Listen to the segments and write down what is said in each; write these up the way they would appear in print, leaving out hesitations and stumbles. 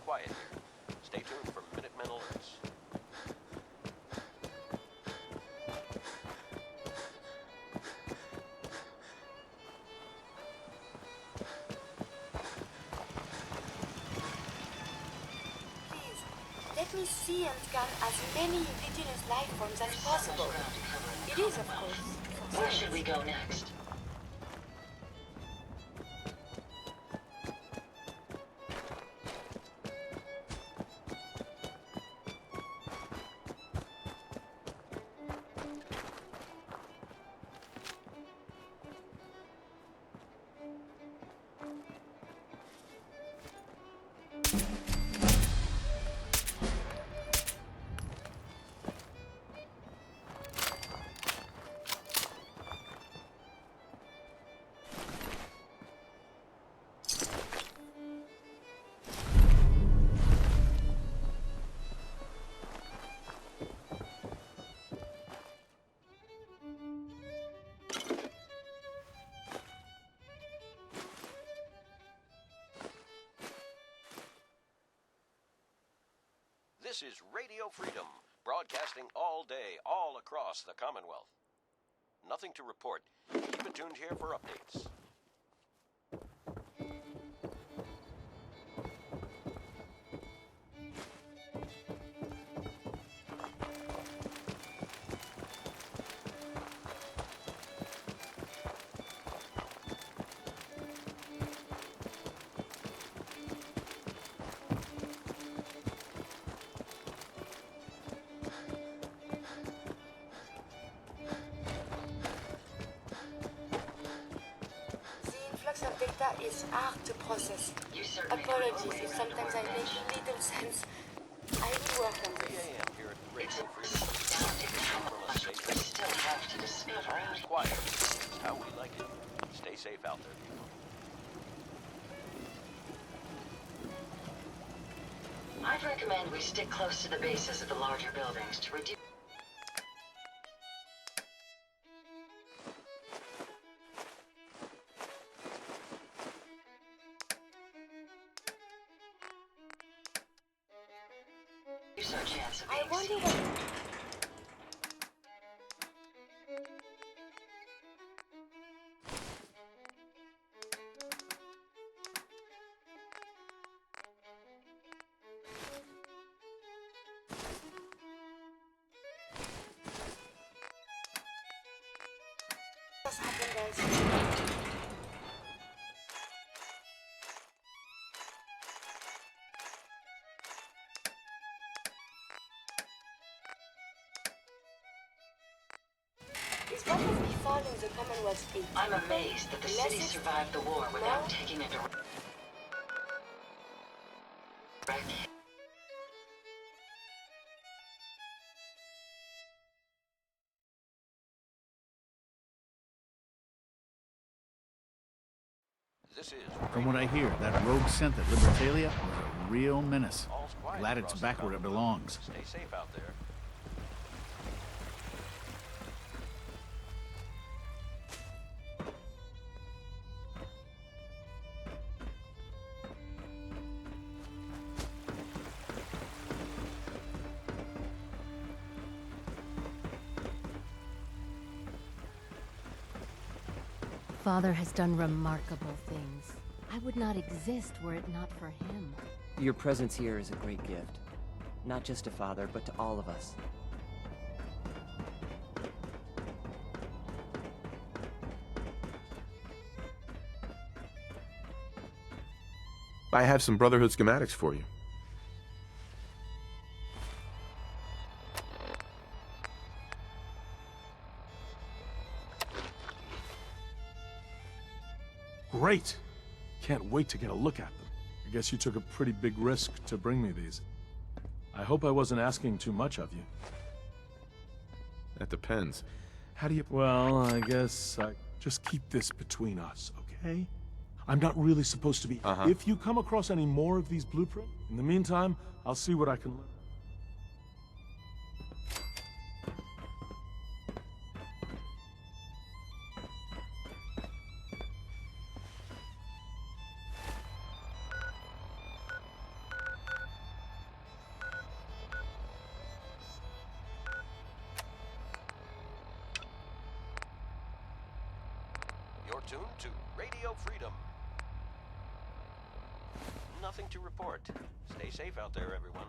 quiet here. Stay tuned for Minutemen alerts. Please, let me see and scan as many indigenous life forms as possible. It is, of course. Where should we go next? This is Radio Freedom, broadcasting all day, all across the Commonwealth. Nothing to report. Keep it tuned here for updates. Of data is hard to process. Apologies if sometimes I make little sense. I will work on 3 this. a.m. here at Radio We Freedom. still have to discover out. Quiet. It's how we like it. Stay safe out there, people. I'd recommend we stick close to the bases of the larger buildings to reduce. Our chance of I being wonder seen. what... What's happened there? Is what has befallen the Commonwealth's people? I'm amazed that the city survived the war without taking a direct. This is From what I hear, that rogue scent at Libertalia was a real menace. All's quiet Glad it's across back the where it Commonwealth. belongs. Stay safe out there. Father has done remarkable things. I would not exist were it not for him. Your presence here is a great gift. Not just to Father, but to all of us. I have some Brotherhood schematics for you. Great! Can't wait to get a look at them. I guess you took a pretty big risk to bring me these. I hope I wasn't asking too much of you. That depends. How do you... Well, I guess I just keep this between us, okay? I'm not really supposed to be... If you come across any more of these blueprints, in the meantime, I'll see what I can learn. tuned to Radio Freedom. Nothing to report. Stay safe out there, everyone.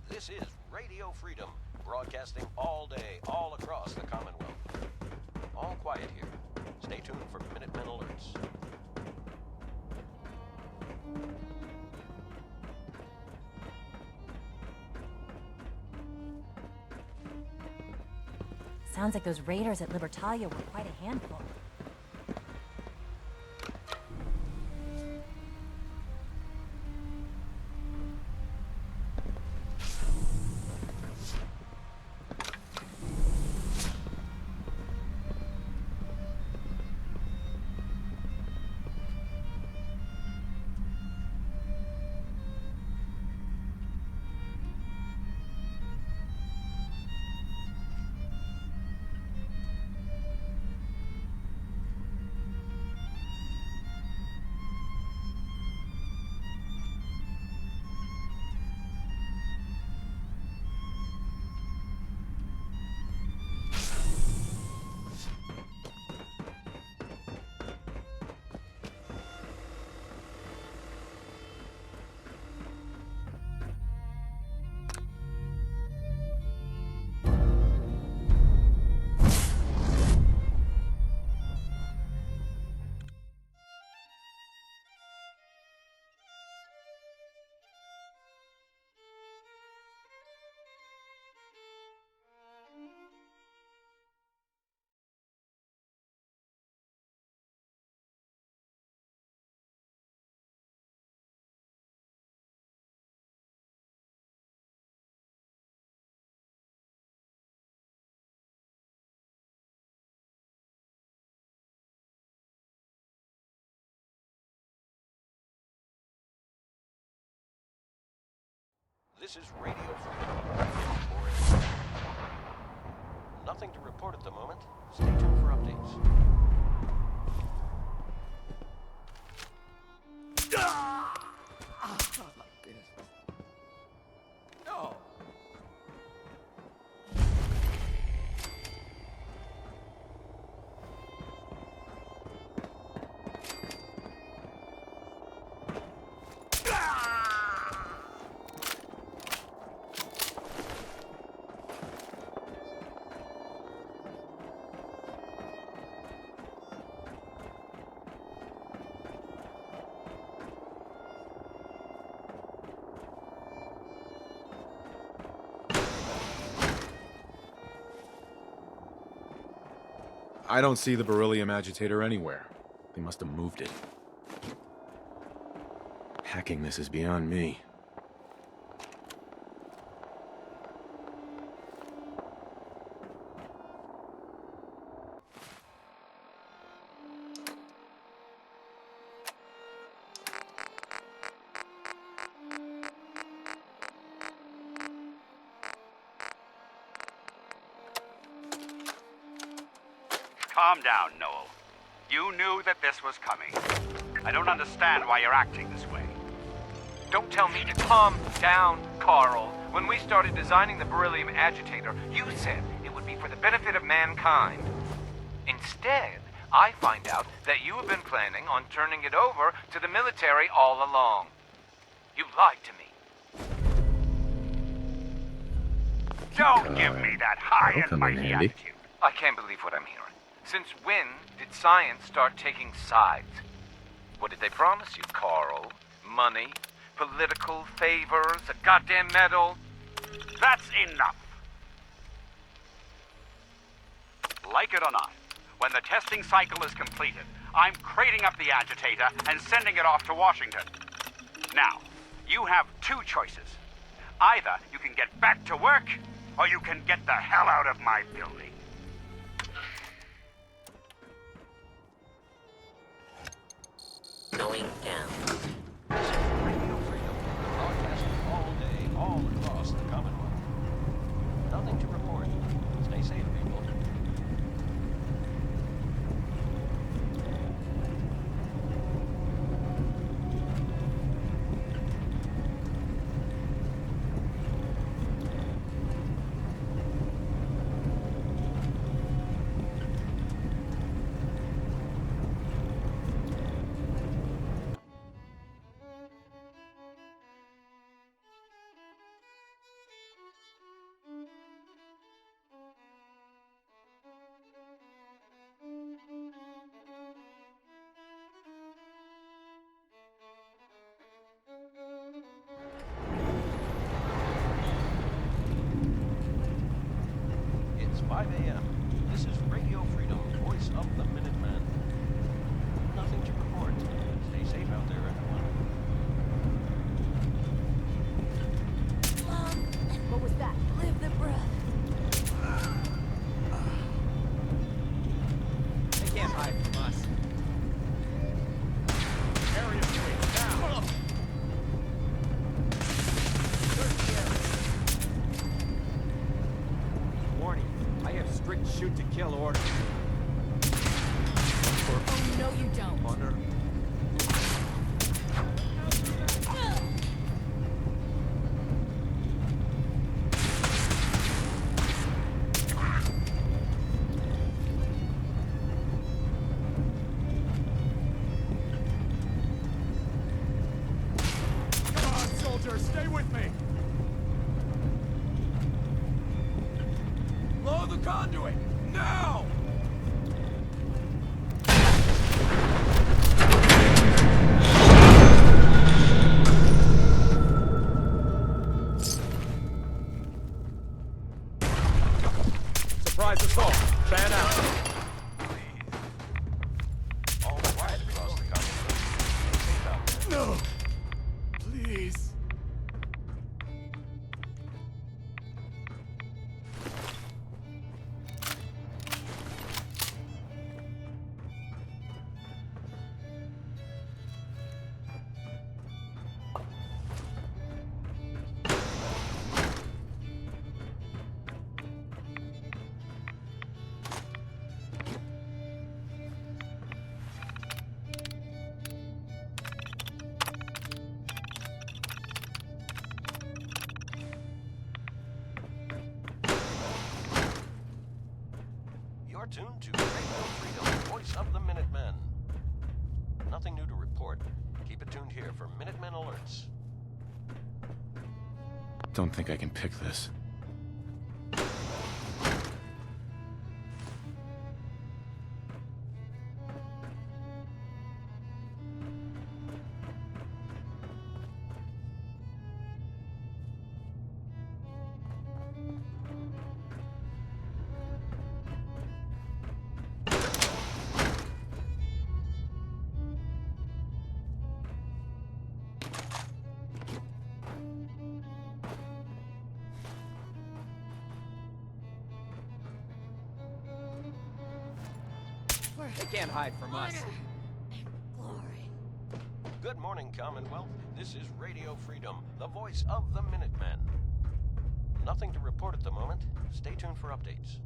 This is Radio Freedom, broadcasting all day, all across the Commonwealth. All quiet here. Stay tuned for Minutemen alerts. Sounds like those raiders at Libertalia were quite a handful. This is Radio Freedom. Nothing to report at the moment. Stay tuned for updates. No. I don't see the beryllium agitator anywhere. They must have moved it. Hacking this is beyond me. Calm down, Noel. You knew that this was coming. I don't understand why you're acting this way. Don't tell me to calm down, Carl. When we started designing the beryllium agitator, you said it would be for the benefit of mankind. Instead, I find out that you have been planning on turning it over to the military all along. You lied to me. Don't give me that high and mighty attitude. I can't believe what I'm hearing. Since when did science start taking sides? What did they promise you, Carl? Money? Political favors? A goddamn medal? That's enough. Like it or not, when the testing cycle is completed, I'm crating up the agitator and sending it off to Washington. Now, you have two choices. Either you can get back to work, or you can get the hell out of my building. Going down. This is Radio Freedom, broadcasting all day, all across the Commonwealth. Nothing to report. Stay safe, people. pt.25 a.m. This is Radio Freedom, voice of the Minutemen. Nothing to report. Stay safe out there, everyone. What was that? Live the breath. They can't hide from us. Area swing, now! Search the area. Warning, I have strict shoot-to-kill orders. Oh, no you don't. Honor. Come on, soldier, stay with me! Blow the conduit, now! Surprise assault, fan out. All quiet across the Commonwealth. Stay safe out there. No! Please. You're tuned to Radio Freedom, voice of the Minutemen. Nothing new to report. Keep it tuned here for Minutemen alerts. Don't think I can pick this. They can't hide from us. Glory. Good morning, Commonwealth. This is Radio Freedom, the voice of the Minutemen. Nothing to report at the moment. Stay tuned for updates.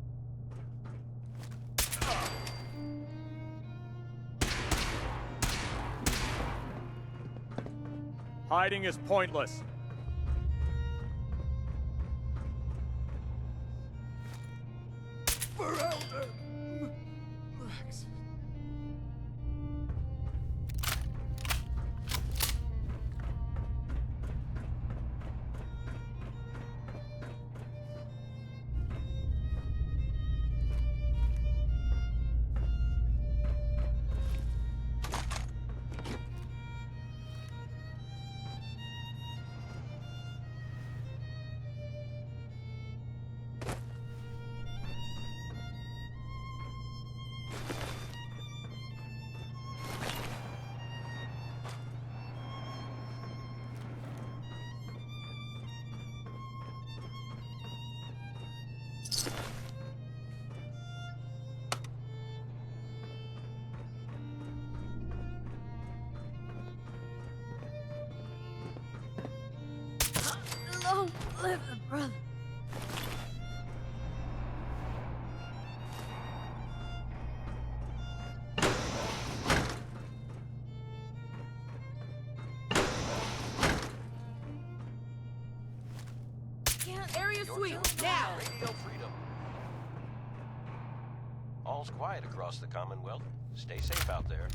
Hiding is pointless. Long live the brother. Area You're sweep, tuned to now! Radio Freedom. All's quiet across the Commonwealth. Stay safe out there.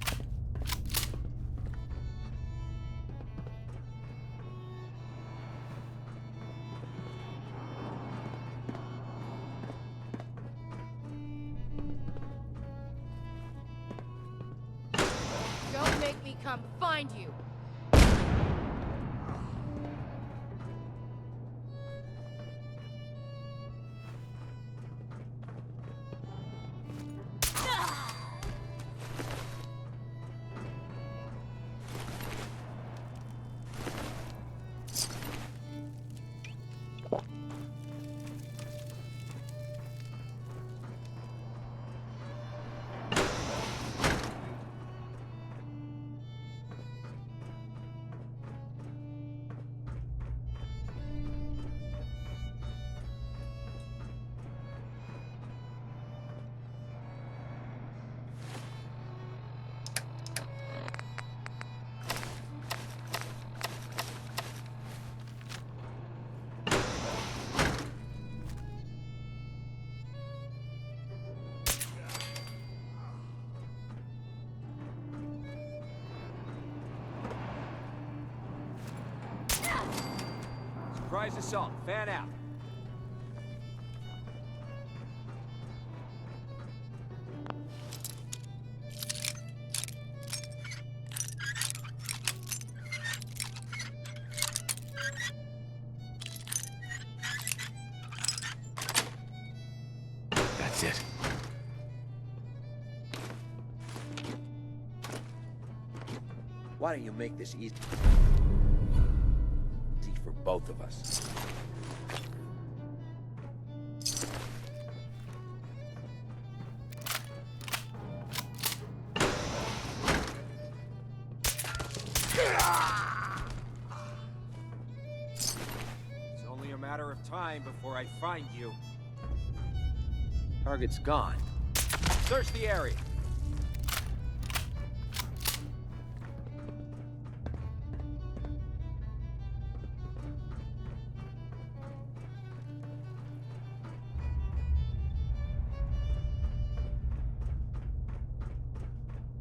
Don't make me come find you. Surprise assault. Fan out. That's it. Why don't you make this easy for both of us? It's only a matter of time before I find you. Target's gone. Search the area.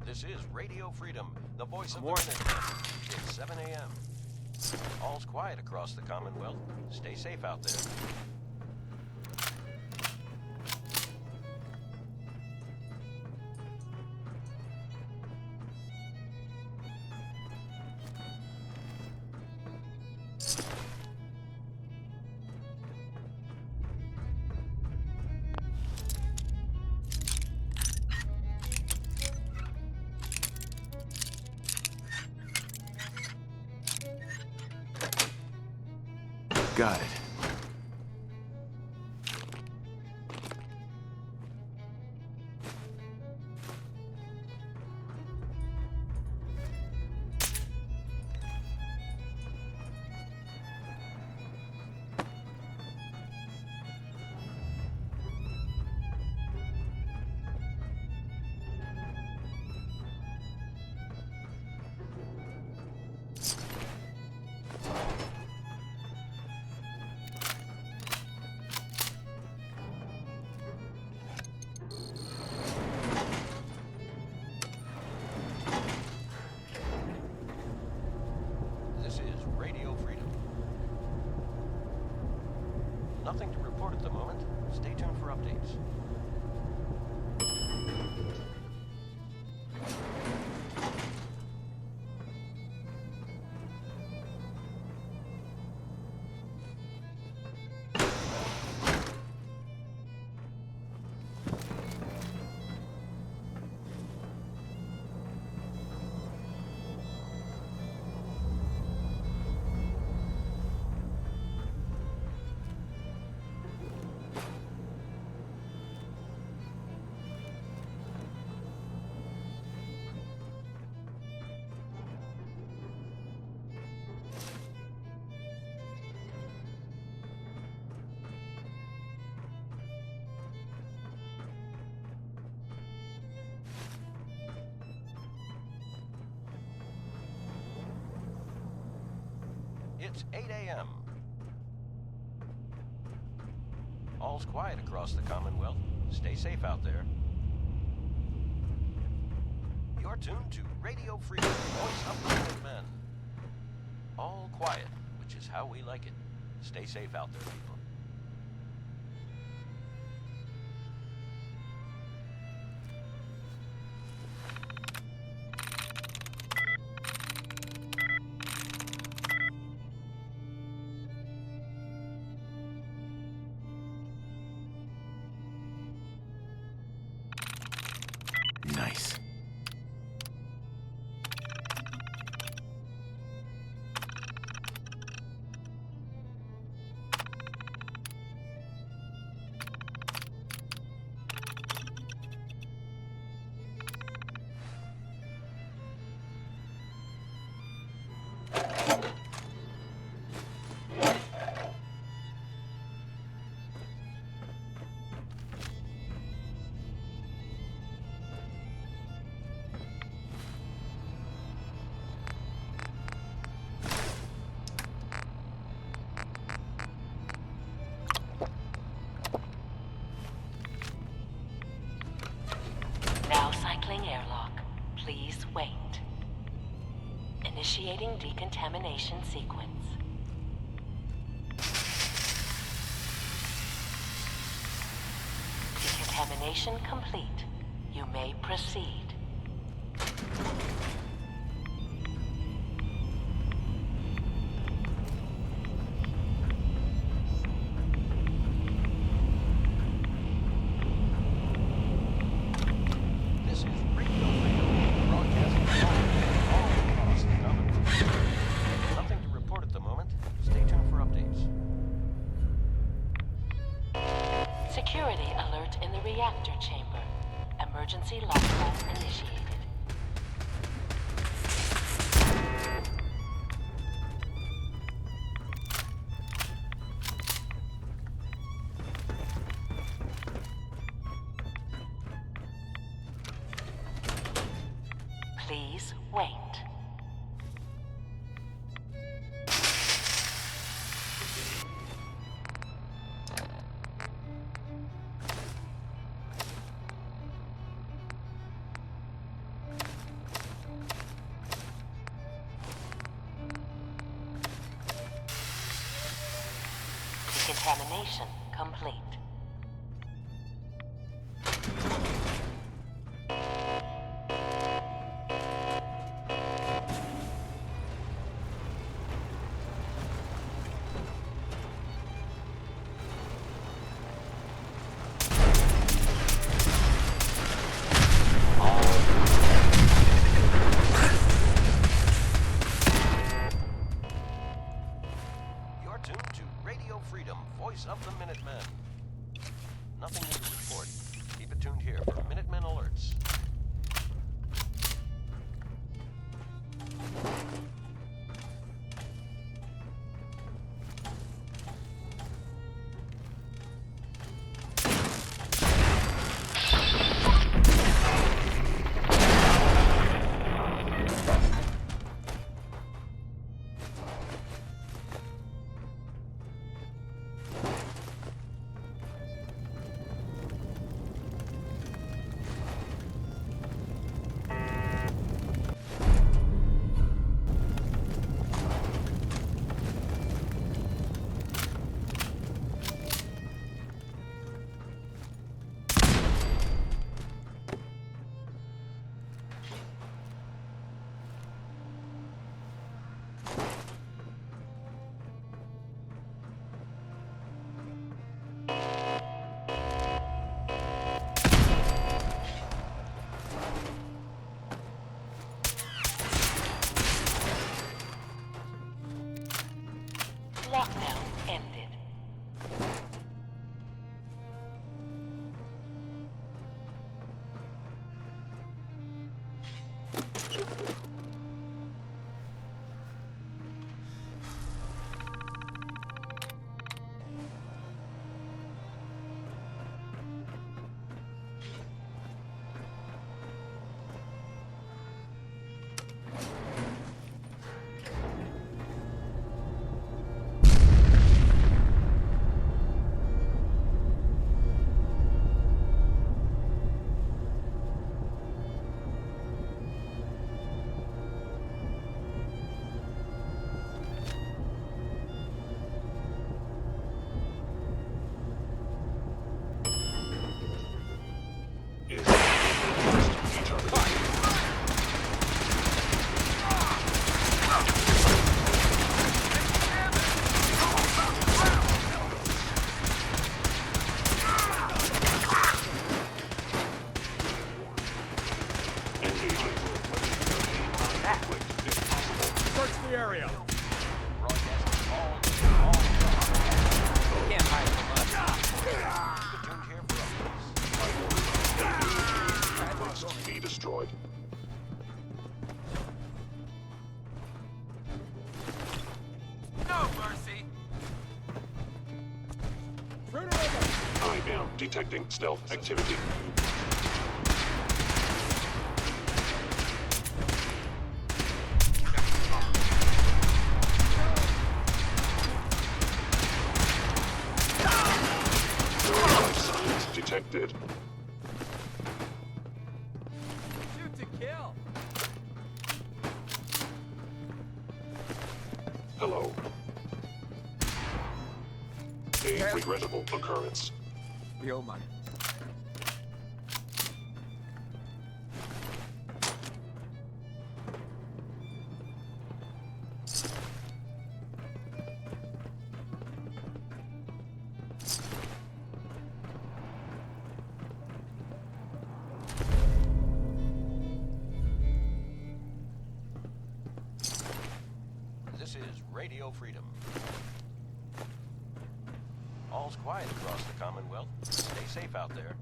This is Radio Freedom, the voice of the Morning. minute. It's 7 a.m. All's quiet across the Commonwealth. Stay safe out there. Got it. This is Radio Freedom. Nothing to report at the moment. Stay tuned for updates. It's 8 a.m. All's quiet across the Commonwealth. Stay safe out there. You're tuned to Radio Freedom, voice of the Minutemen. All quiet, which is how we like it. Stay safe out there, people. Nice. Now cycling airlock. Please wait. Initiating decontamination sequence. Decontamination complete. You may proceed. This is Radio Freedom, broadcasting all across the Commonwealth. Nothing to report at the moment. Stay tuned for updates. Security alert in the reactor chamber. Emergency lockdown initiated. Please wait. Decontamination complete. You're tuned to Radio Freedom, voice of the Minutemen. Nothing new to report. Keep it tuned here for Minutemen alerts. Lockdown ended. Detecting stealth activity. No life signs detected. Shoot to kill. Hello. A regrettable occurrence. Yo, man. Radio Freedom. All's quiet across the Commonwealth. Stay safe out there.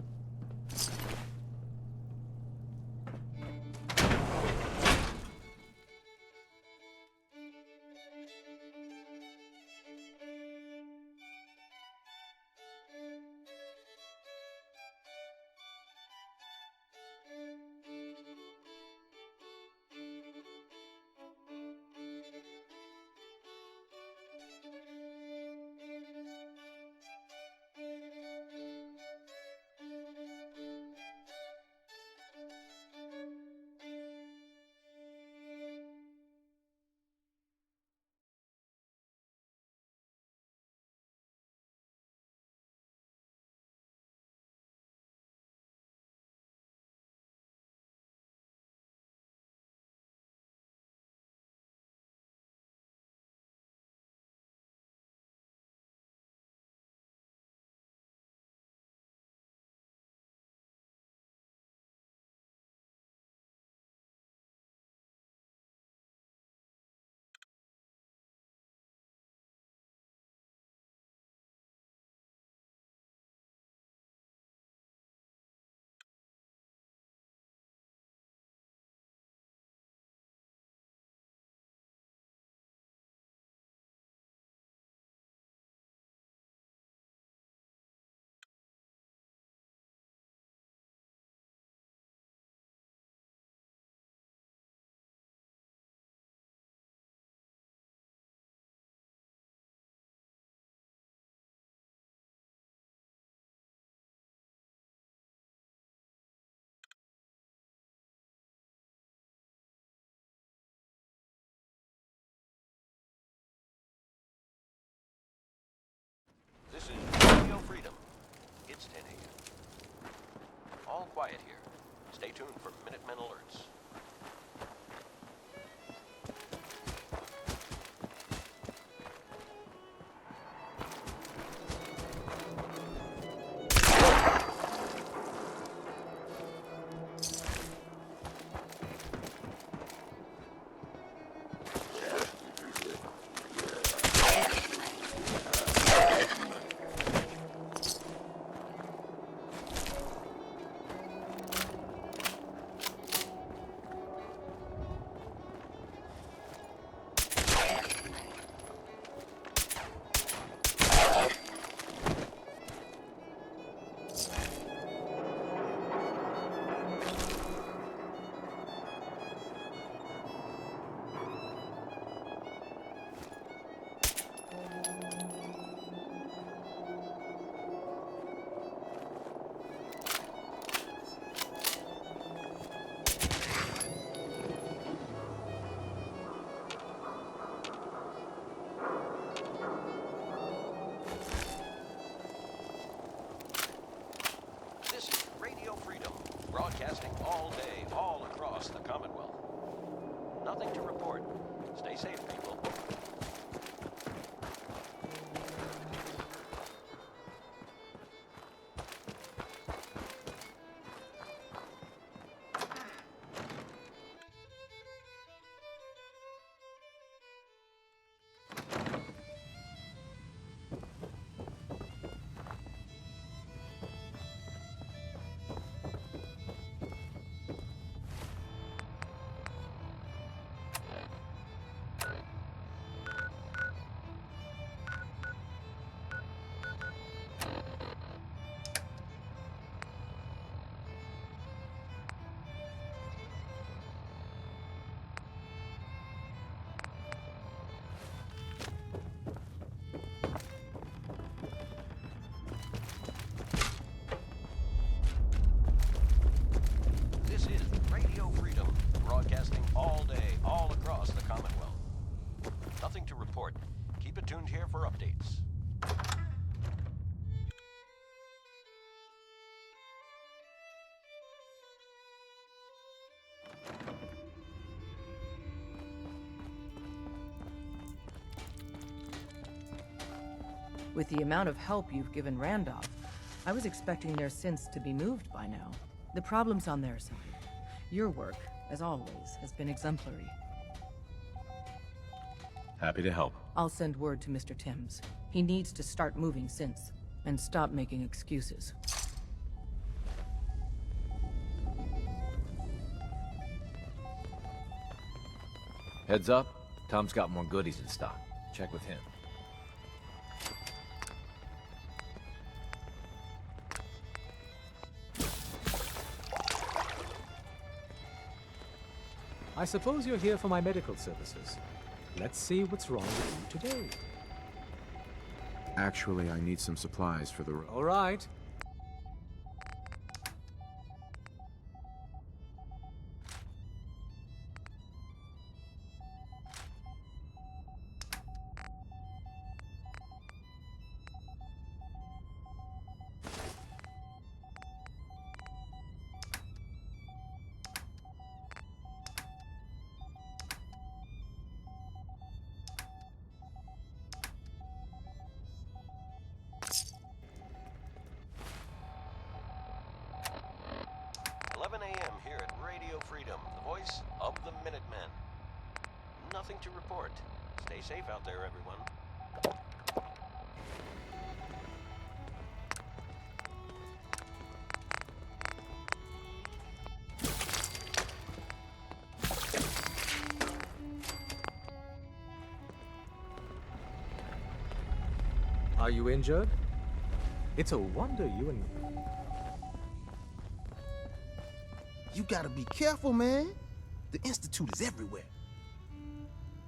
This is Radio Freedom. It's 10 a.m. All quiet here. Stay tuned for Minutemen alerts. Broadcasting all day, all across the Commonwealth. Nothing to report. Stay safe, people. Broadcasting all day, all across the Commonwealth. Nothing to report. Keep it tuned here for updates. With the amount of help you've given Randolph, I was expecting their synths to be moved by now. The problem's on their side. Your work, as always, has been exemplary. Happy to help. I'll send word to Mr. Timms. He needs to start moving since, and stop making excuses. Heads up, Tom's got more goodies in stock. Check with him. I suppose you're here for my medical services. Let's see what's wrong with you today. Actually, I need some supplies for the road. All right. A.m. here at Radio Freedom, the voice of the Minutemen. Nothing to report. Stay safe out there, everyone. Are you injured? It's a wonder you and... You gotta be careful, man. The Institute is everywhere.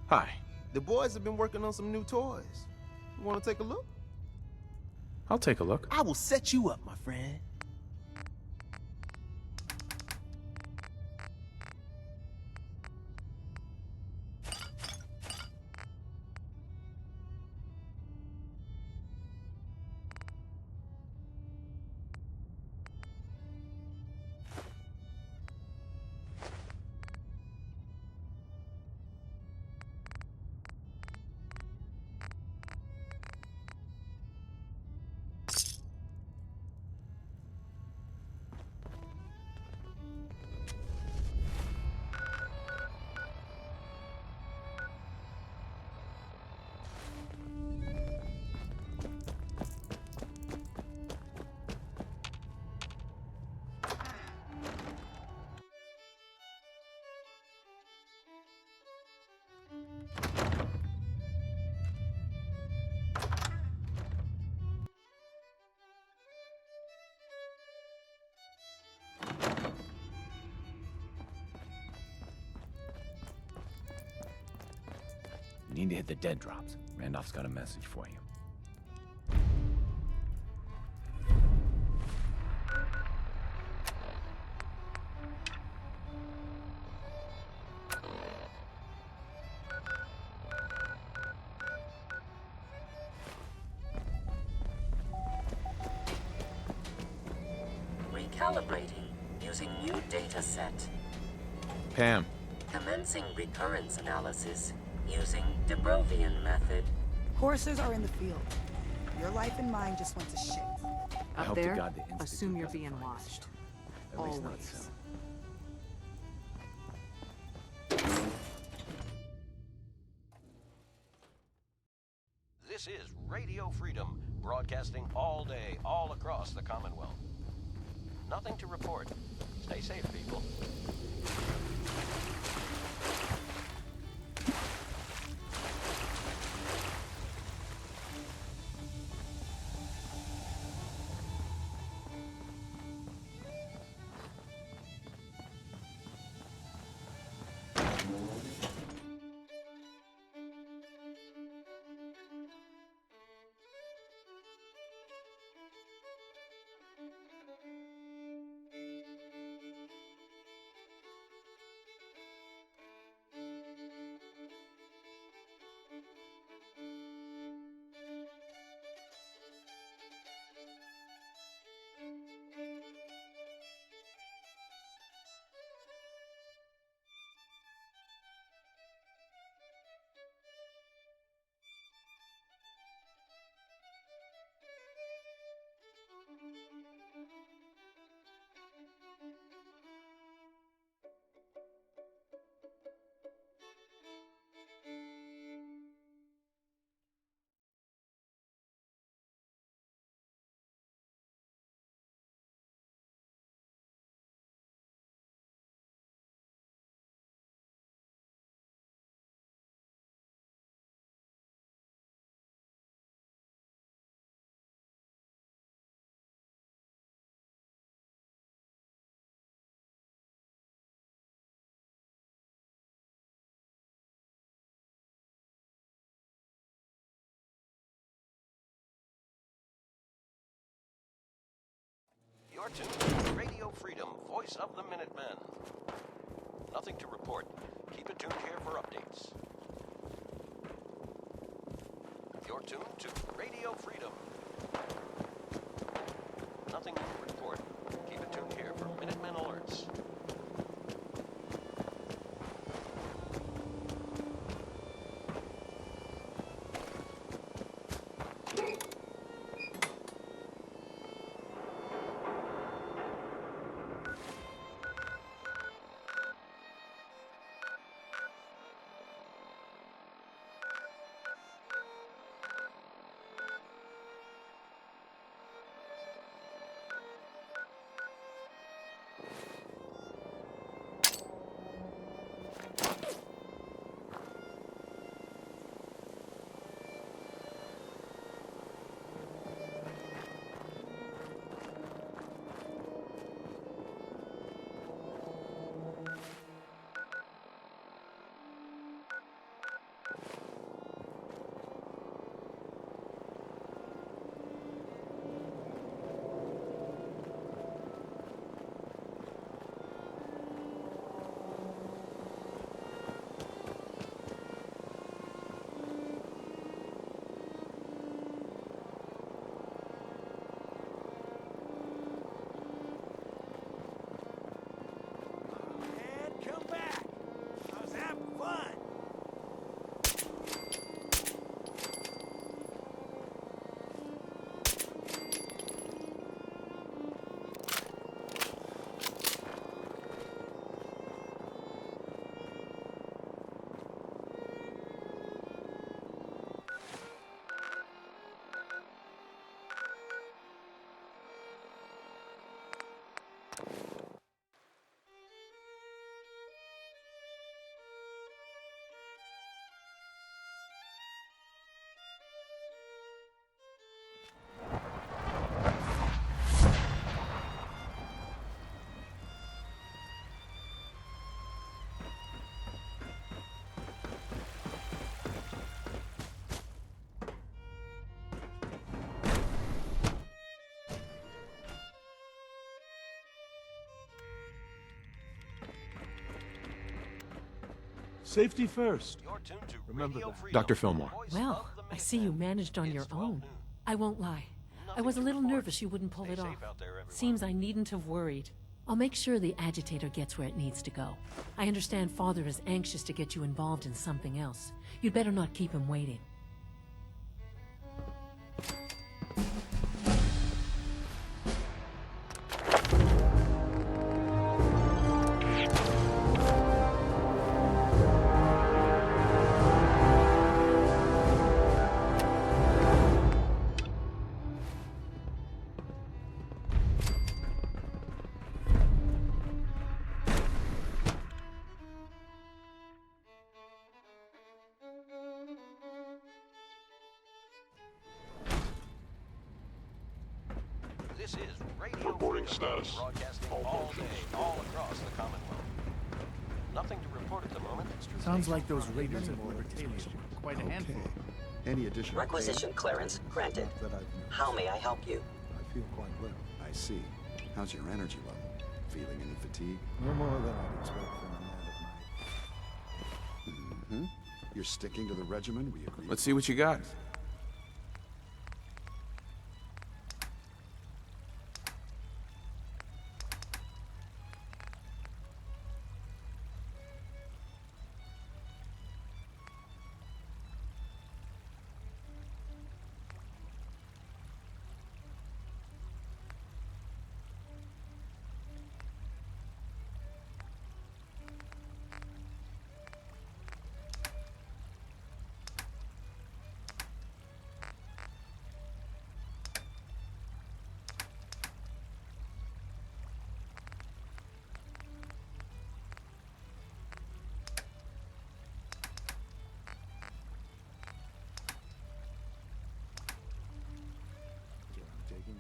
Hi. The boys have been working on some new toys. You wanna take a look? I'll take a look. I will set you up, my friend. You need to hit the dead drops. Randolph's got a message for you. Recalibrating using new data set. Pam. Commencing recurrence analysis using Dubrovian method. Horses are in the field. Your life and mine just went to shit. I hope to God the Institute assume you're doesn't being find watched. us. At least not soon. This is Radio Freedom, broadcasting all day, all across the Commonwealth. Nothing to report. Stay safe, people. voice of the Minutemen. Nothing to report. Keep it tuned here for updates. You're tuned to Radio Freedom. Nothing to report. Keep it tuned here for Minutemen alerts. Safety first. Remember that. Dr. Fillmore. Well, I see you managed on your own. I won't lie. I was a little nervous you wouldn't pull it off. Seems I needn't have worried. I'll make sure the agitator gets where it needs to go. I understand Father is anxious to get you involved in something else. You'd better not keep him waiting. This is Radio Reporting Freedom, status. broadcasting all day, all across the Commonwealth. Nothing to report at the moment. Sounds like those raiders at Libertalia were quite a handful. Any additional Requisition clearance granted. How may I help you? I feel quite well. I see. How's your energy level? Feeling any fatigue? No more than I'd expect from a man of my... Mm-hmm. You're sticking to the regimen we agreed. Let's see what you got.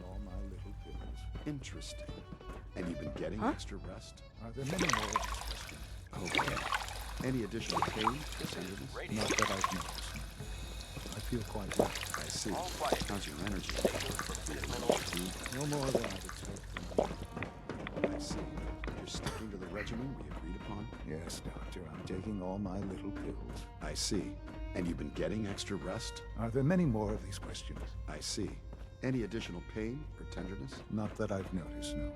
All my little pills. Interesting. And you've been getting extra rest? Are there many more? Okay. Any additional pain? Not that I've noticed. I feel quite well. I see. How's your energy? Feeling fatigue? No more than I'd expect from a man. I see. regimen we agreed upon? Yes, Doctor. I'm taking all my little pills. I see. And you've been getting extra rest? Are there many more of these questions? I see. Any additional pain or tenderness? Not that I've noticed, no.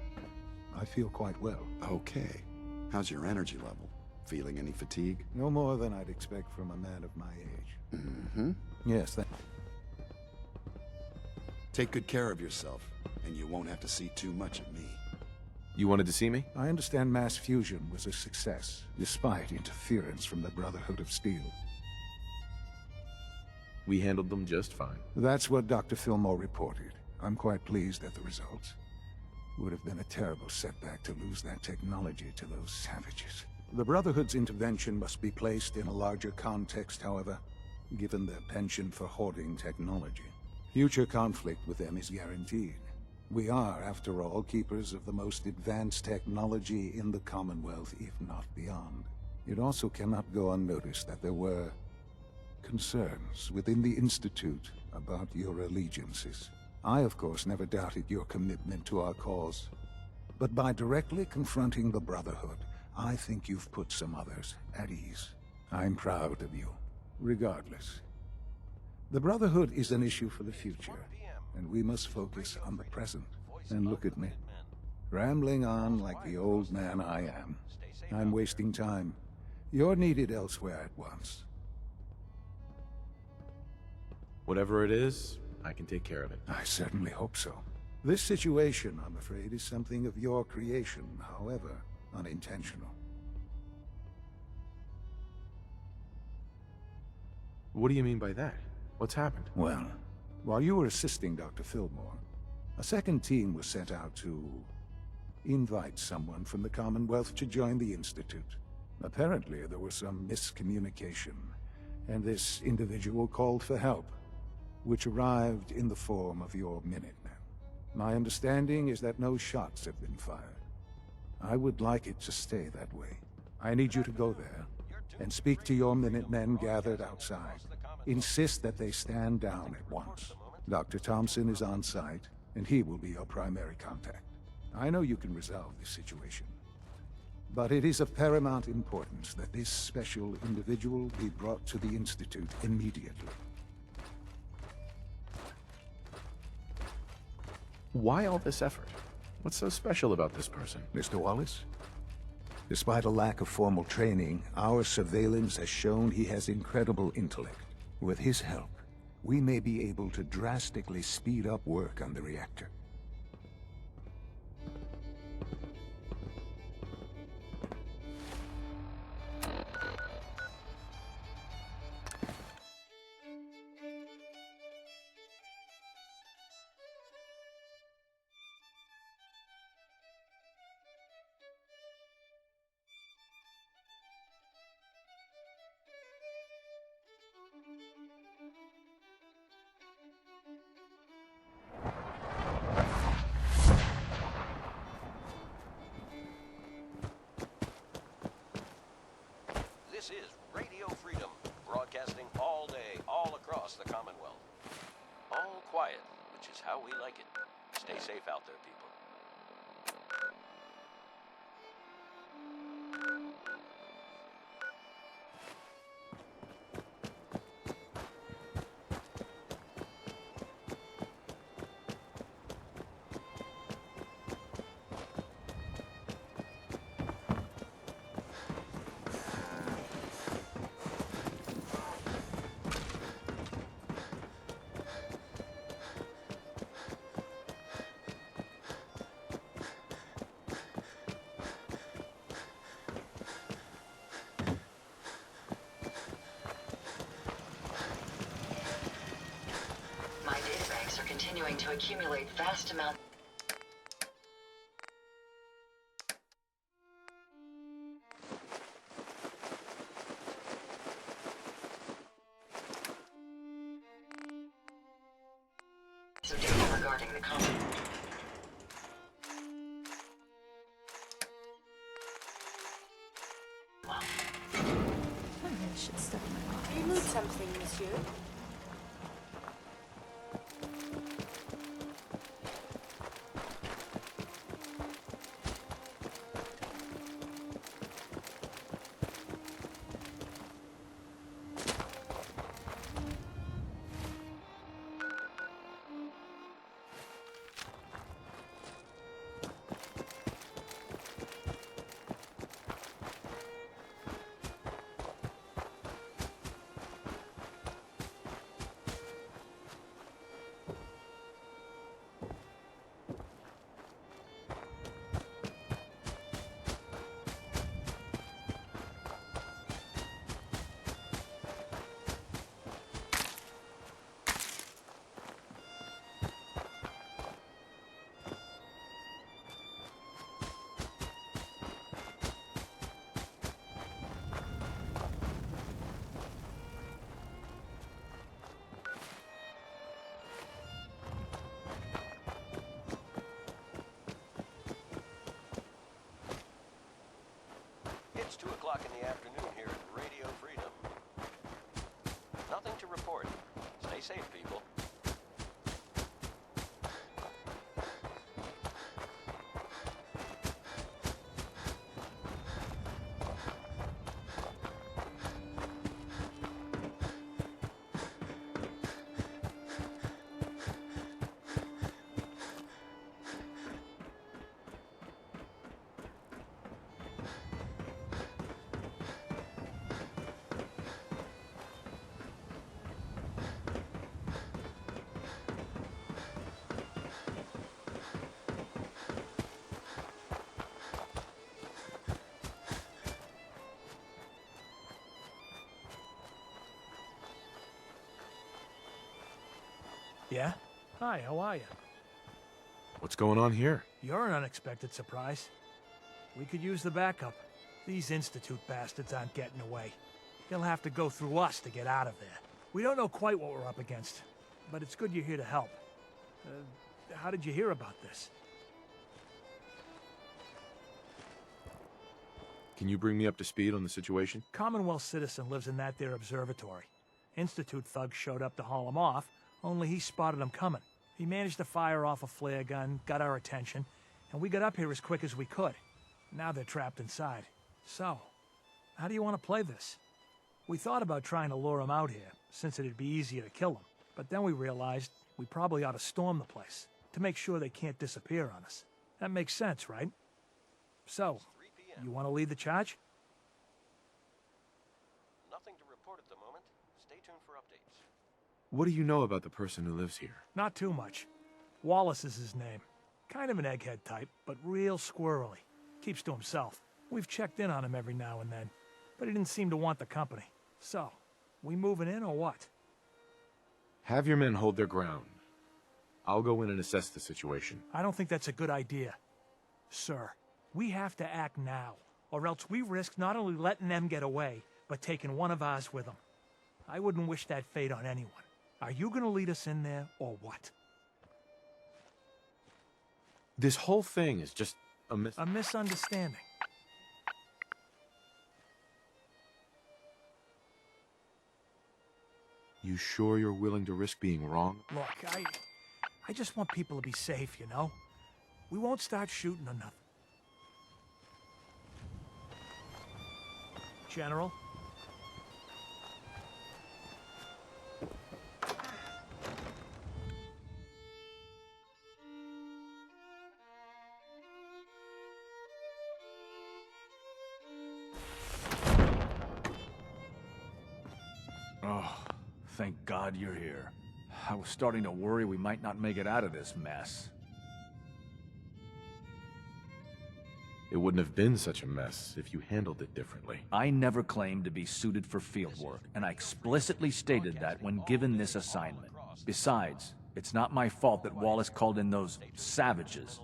I feel quite well. Okay. How's your energy level? Feeling any fatigue? No more than I'd expect from a man of my age. Mm-hmm. Yes, that... Take good care of yourself, and you won't have to see too much of me. You wanted to see me? I understand mass fusion was a success, despite interference from the Brotherhood of Steel. We handled them just fine. That's what Dr. Fillmore reported. I'm quite pleased at the results. Would have been a terrible setback to lose that technology to those savages. The Brotherhood's intervention must be placed in a larger context, however, given their penchant for hoarding technology. Future conflict with them is guaranteed. We are, after all, keepers of the most advanced technology in the Commonwealth, if not beyond. It also cannot go unnoticed that there were concerns within the Institute about your allegiances. I, of course, never doubted your commitment to our cause. But by directly confronting the Brotherhood, I think you've put some others at ease. I'm proud of you, regardless. The Brotherhood is an issue for the future, and we must focus on the present. And look at me, rambling on like the old man I am. I'm wasting time. You're needed elsewhere at once. Whatever it is, I can take care of it. I certainly hope so. This situation, I'm afraid, is something of your creation, however unintentional. What do you mean by that? What's happened? Well, while you were assisting Dr. Fillmore, a second team was sent out to invite someone from the Commonwealth to join the Institute. Apparently, there was some miscommunication, and this individual called for help, which arrived in the form of your Minutemen. My understanding is that no shots have been fired. I would like it to stay that way. I need you to go there and speak to your Minutemen gathered outside. Insist that they stand down at once. Dr. Thompson is on site, and he will be your primary contact. I know you can resolve this situation, but it is of paramount importance that this special individual be brought to the Institute immediately. Why all this effort? What's so special about this person? Mr. Wallace? Despite a lack of formal training, our surveillance has shown he has incredible intellect. With his help, we may be able to drastically speed up work on the reactor. This is Radio Freedom, broadcasting all day, all across the Commonwealth. All quiet, which is how we like it. Stay safe out there, people. My databanks are continuing to accumulate vast amounts. So data regarding the common. Wow. That should stuck in my mind. You need something, monsieur? safe, people. Yeah? Hi, how are you? What's going on here? You're an unexpected surprise. We could use the backup. These Institute bastards aren't getting away. They'll have to go through us to get out of there. We don't know quite what we're up against, but it's good you're here to help. How did you hear about this? Can you bring me up to speed on the situation? Commonwealth citizen lives in that there observatory. Institute thugs showed up to haul him off, only he spotted them coming. He managed to fire off a flare gun, got our attention, and we got up here as quick as we could. Now they're trapped inside. So, how do you want to play this? We thought about trying to lure him out here, since it'd be easier to kill him. But then we realized we probably ought to storm the place, to make sure they can't disappear on us. That makes sense, right? So, you want to lead the charge? Nothing to report at the moment. Stay tuned for updates. What do you know about the person who lives here? Not too much. Wallace is his name. Kind of an egghead type, but real squirrely. Keeps to himself. We've checked in on him every now and then, but he didn't seem to want the company. So, we moving in or what? Have your men hold their ground. I'll go in and assess the situation. I don't think that's a good idea. Sir, we have to act now, or else we risk not only letting them get away, but taking one of ours with them. I wouldn't wish that fate on anyone. Are you gonna lead us in there, or what? This whole thing is just a misunderstanding. You sure you're willing to risk being wrong? Look, I just want people to be safe, you know? We won't start shooting or nothing. General? Oh, thank God you're here. I was starting to worry we might not make it out of this mess. It wouldn't have been such a mess if you handled it differently. I never claimed to be suited for field work, and I explicitly stated that when given this assignment. Besides, it's not my fault that Wallace called in those savages.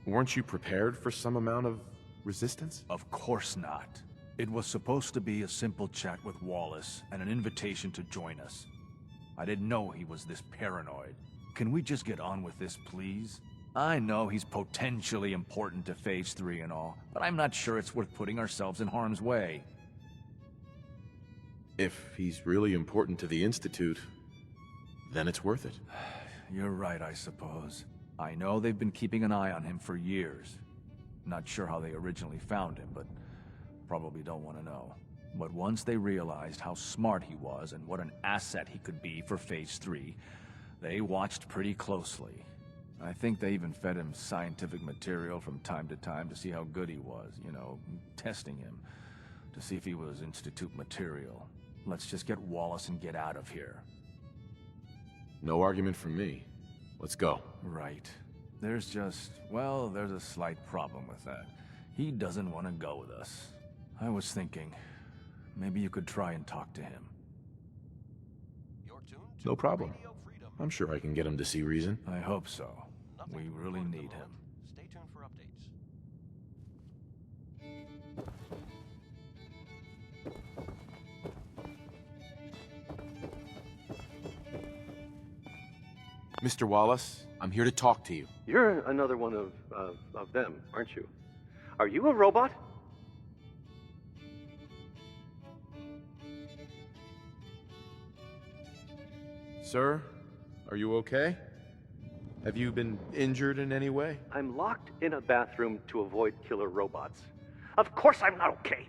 Weren't you prepared for some amount of resistance? Of course not. It was supposed to be a simple chat with Wallace and an invitation to join us. I didn't know he was this paranoid. Can we just get on with this, please? I know he's potentially important to Phase 3 and all, but I'm not sure it's worth putting ourselves in harm's way. If he's really important to the Institute, then it's worth it. You're right, I suppose. I know they've been keeping an eye on him for years. Not sure how they originally found him, but probably don't want to know. But once they realized how smart he was and what an asset he could be for Phase 3, they watched pretty closely. I think they even fed him scientific material from time to time to see how good he was, you know, testing him, to see if he was Institute material. Let's just get Wallace and get out of here. No argument from me. Let's go. Right. There's just, well, there's a slight problem with that. He doesn't want to go with us. I was thinking, maybe you could try and talk to him. No problem. I'm sure I can get him to see reason. I hope so. We really need him. Stay tuned for updates. Mr. Wallace, I'm here to talk to you. You're another one of them, aren't you? Are you a robot? Sir, are you okay? Have you been injured in any way? I'm locked in a bathroom to avoid killer robots. Of course I'm not okay.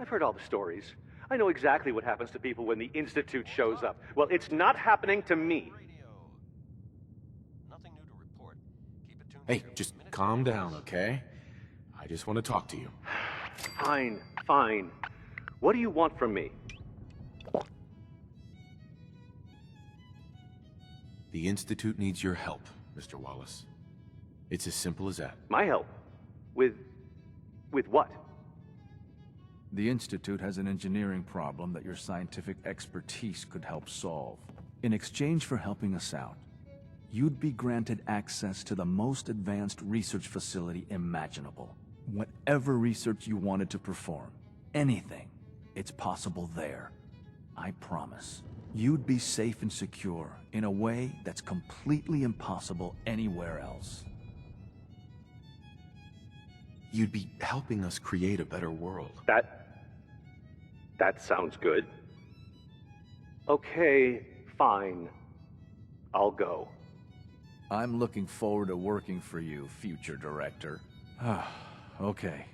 I've heard all the stories. I know exactly what happens to people when the Institute shows up. Well, it's not happening to me. Hey, just calm down, okay? I just want to talk to you. Fine, fine. What do you want from me? The Institute needs your help, Mr. Wallace. It's as simple as that. My help? With what? The Institute has an engineering problem that your scientific expertise could help solve. In exchange for helping us out, you'd be granted access to the most advanced research facility imaginable. Whatever research you wanted to perform, anything, it's possible there. I promise. You'd be safe and secure in a way that's completely impossible anywhere else. You'd be helping us create a better world. That sounds good. Okay, fine. I'll go. I'm looking forward to working for you, future director. Okay.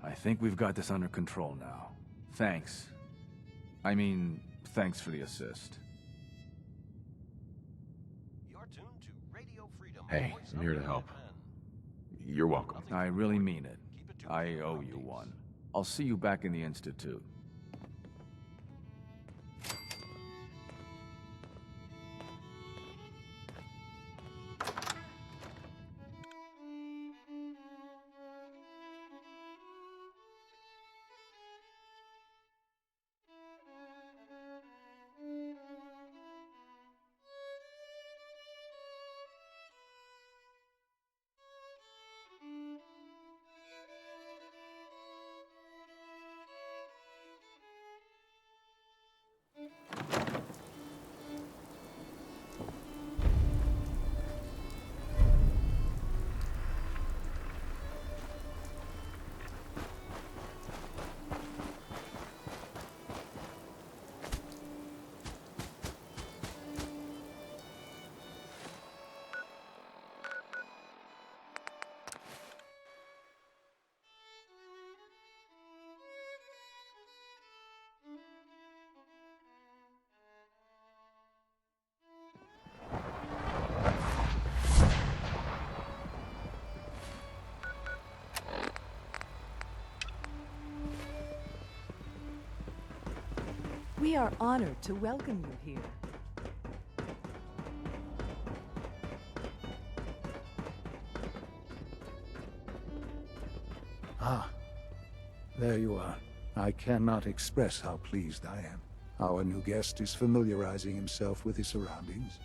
I think we've got this under control now. Thanks. I mean, thanks for the assist. Hey, I'm here to help. You're welcome. I really mean it. I owe you one. I'll see you back in the Institute. We are honored to welcome you here. Ah, there you are. I cannot express how pleased I am. Our new guest is familiarizing himself with his surroundings.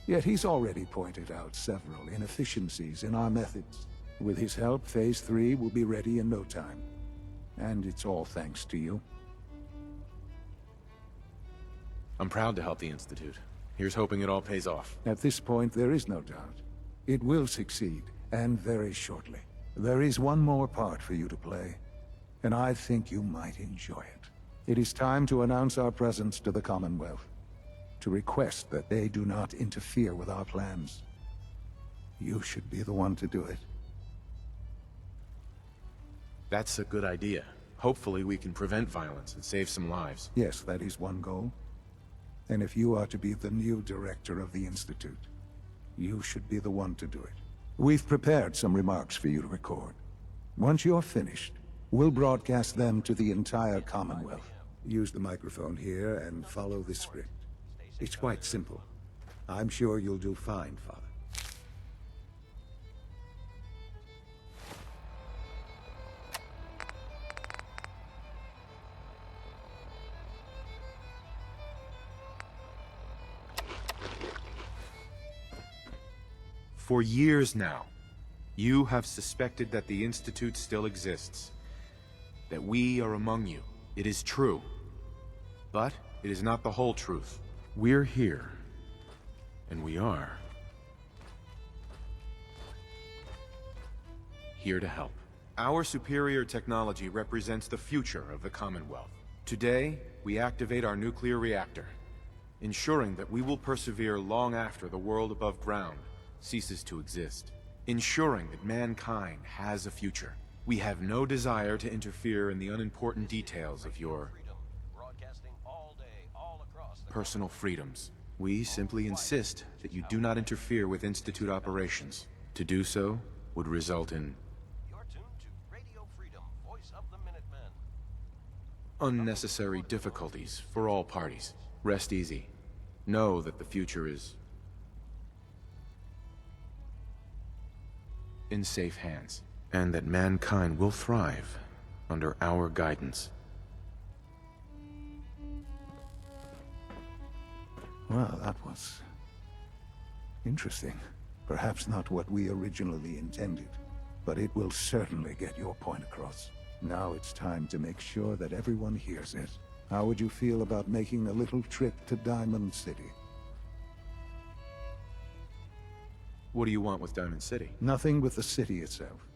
Yet he's already pointed out several inefficiencies in our methods. With his help, Phase 3 will be ready in no time. And it's all thanks to you. I'm proud to help the Institute. Here's hoping it all pays off. At this point, there is no doubt. It will succeed, and very shortly. There is one more part for you to play, and I think you might enjoy it. It is time to announce our presence to the Commonwealth, to request that they do not interfere with our plans. You should be the one to do it. That's a good idea. Hopefully we can prevent violence and save some lives. Yes, that is one goal. And if you are to be the new director of the Institute, you should be the one to do it. We've prepared some remarks for you to record. Once you're finished, we'll broadcast them to the entire Commonwealth. Use the microphone here and follow the script. It's quite simple. I'm sure you'll do fine, Father. For years now, you have suspected that the Institute still exists. That we are among you. It is true. But it is not the whole truth. We're here. And we are here to help. Our superior technology represents the future of the Commonwealth. Today, we activate our nuclear reactor. ensuring that we will persevere long after the world above ground ceases to exist, ensuring that mankind has a future. We have no desire to interfere in the unimportant details of your personal freedoms. We simply insist that you do not interfere with Institute operations. To do so would result in unnecessary difficulties for all parties. Rest easy. Know that the future is in safe hands, and that mankind will thrive under our guidance. Well, that was interesting. Perhaps not what we originally intended, but it will certainly get your point across. Now it's time to make sure that everyone hears it. How would you feel about making a little trip to Diamond City? What do you want with Diamond City? Nothing with the city itself.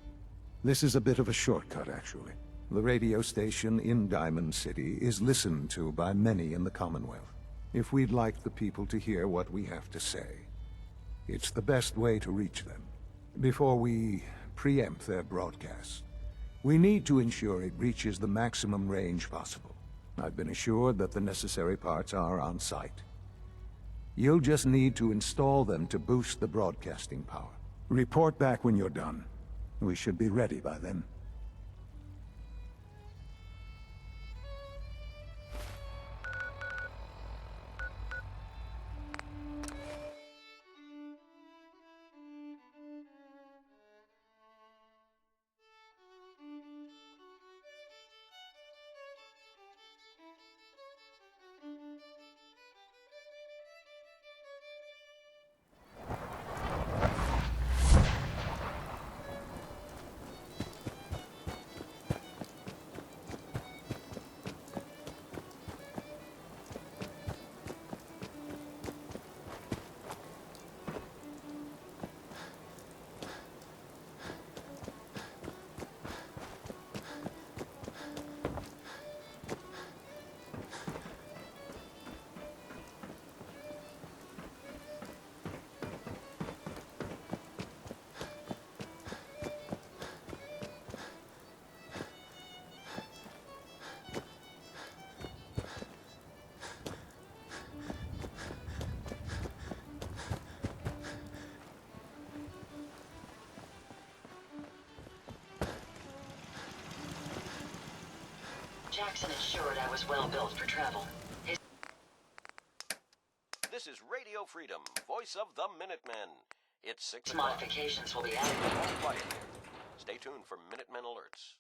This is a bit of a shortcut, actually. The radio station in Diamond City is listened to by many in the Commonwealth. If we'd like the people to hear what we have to say, it's the best way to reach them. Before we preempt their broadcast, we need to ensure it reaches the maximum range possible. I've been assured that the necessary parts are on site. You'll just need to install them to boost the broadcasting power. Report back when you're done. We should be ready by then. Jackson assured I was well built for travel. This is Radio Freedom, voice of the Minutemen. It's 6 His o'clock. modifications will be added. All quiet here. Stay tuned for Minutemen alerts.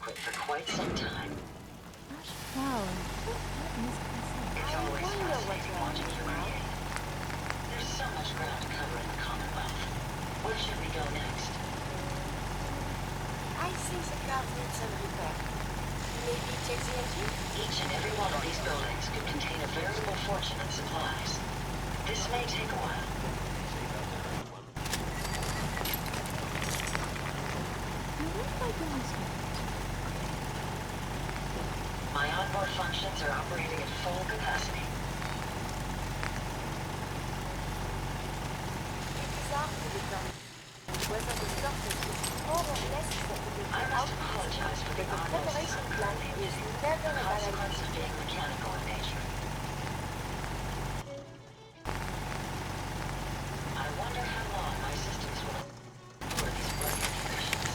For quite some time. Wow. It's always fascinating watching you create. There's so much ground to cover in the Commonwealth. Where should we go next? I think the car needs some repair. Maybe check the engine? Each and every one of these buildings could contain a veritable fortune in supplies. This may take a while. My onboard functions are operating at full capacity. It is hard to determine whether the surface is more or less acceptable. I must apologize for the preparation plan is never a consequence of being mechanical in nature. I wonder how long my systems will endure these working conditions.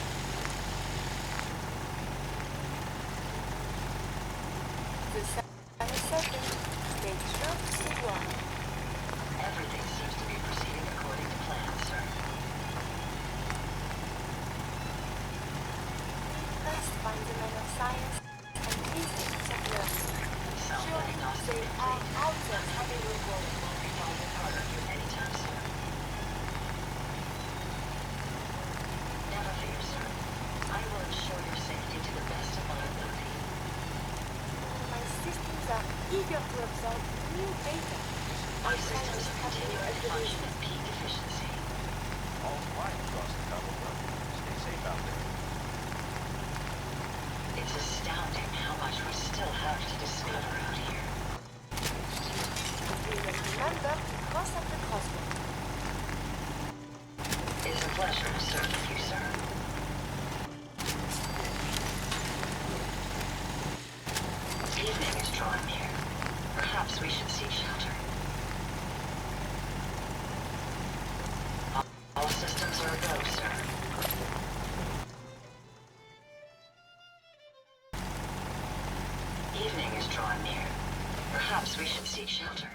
The sun is setting. Make sure to stay warm. Everything seems to be proceeding according to plan, sir. First find the men of science and physics and learning. Surely they are out there having a world. Won't be falling apart on you anytime soon. eager to absorb new data. Our systems are continuing to function at peak efficiency. All quiet across the Commonwealth. Stay safe out there. It's astounding how much we still have to discover out here. We must remember to cross at the crossroads. It's a pleasure to serve with you, sir. Evening is drawing near. Perhaps we should seek shelter. All systems are agog, sir. Evening is drawing near. Perhaps we should seek shelter.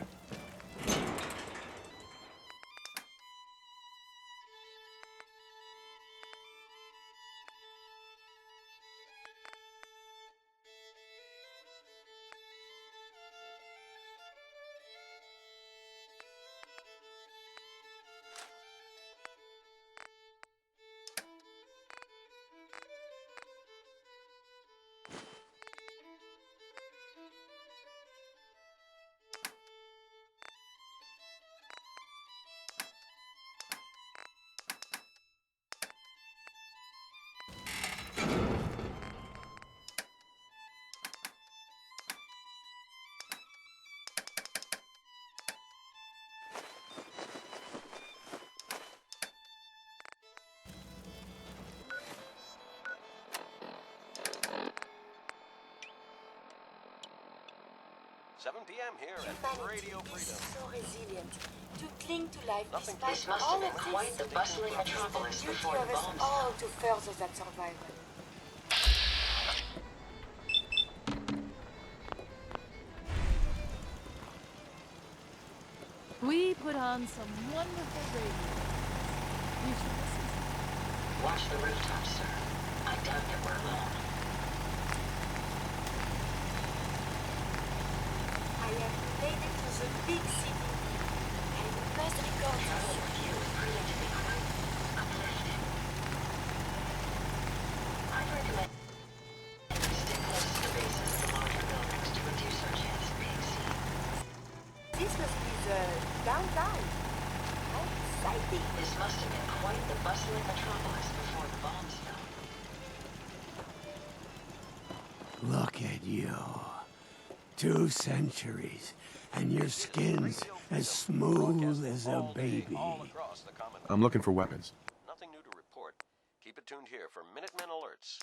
PM here at Radio Freedom. So resilient to cling to life despite This must all have of been quite the bustling metropolis duty before of the us bombs all fell. to further that survival. We put on some wonderful radio. You should listen to it. Watch the rooftops, sir. I doubt that we're alone. I have made it to the big city. I must record Travel with you is proving to be quite uplifting. I'd recommend you stick close to the bases of the larger buildings to reduce our chance of being seen. This must be the downtown. How exciting. This must have been quite the bustling metropolis before the bombs fell. Look at you. 2 centuries, and your skin's as smooth as a baby. I'm looking for weapons. Nothing new to report. Keep it tuned here for Minutemen alerts.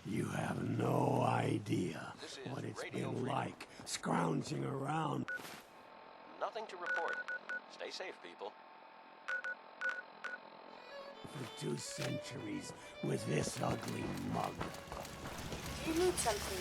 You have no idea what it's been like scrounging around. Nothing to report. Stay safe, people. For 2 centuries with this ugly mug. You need something.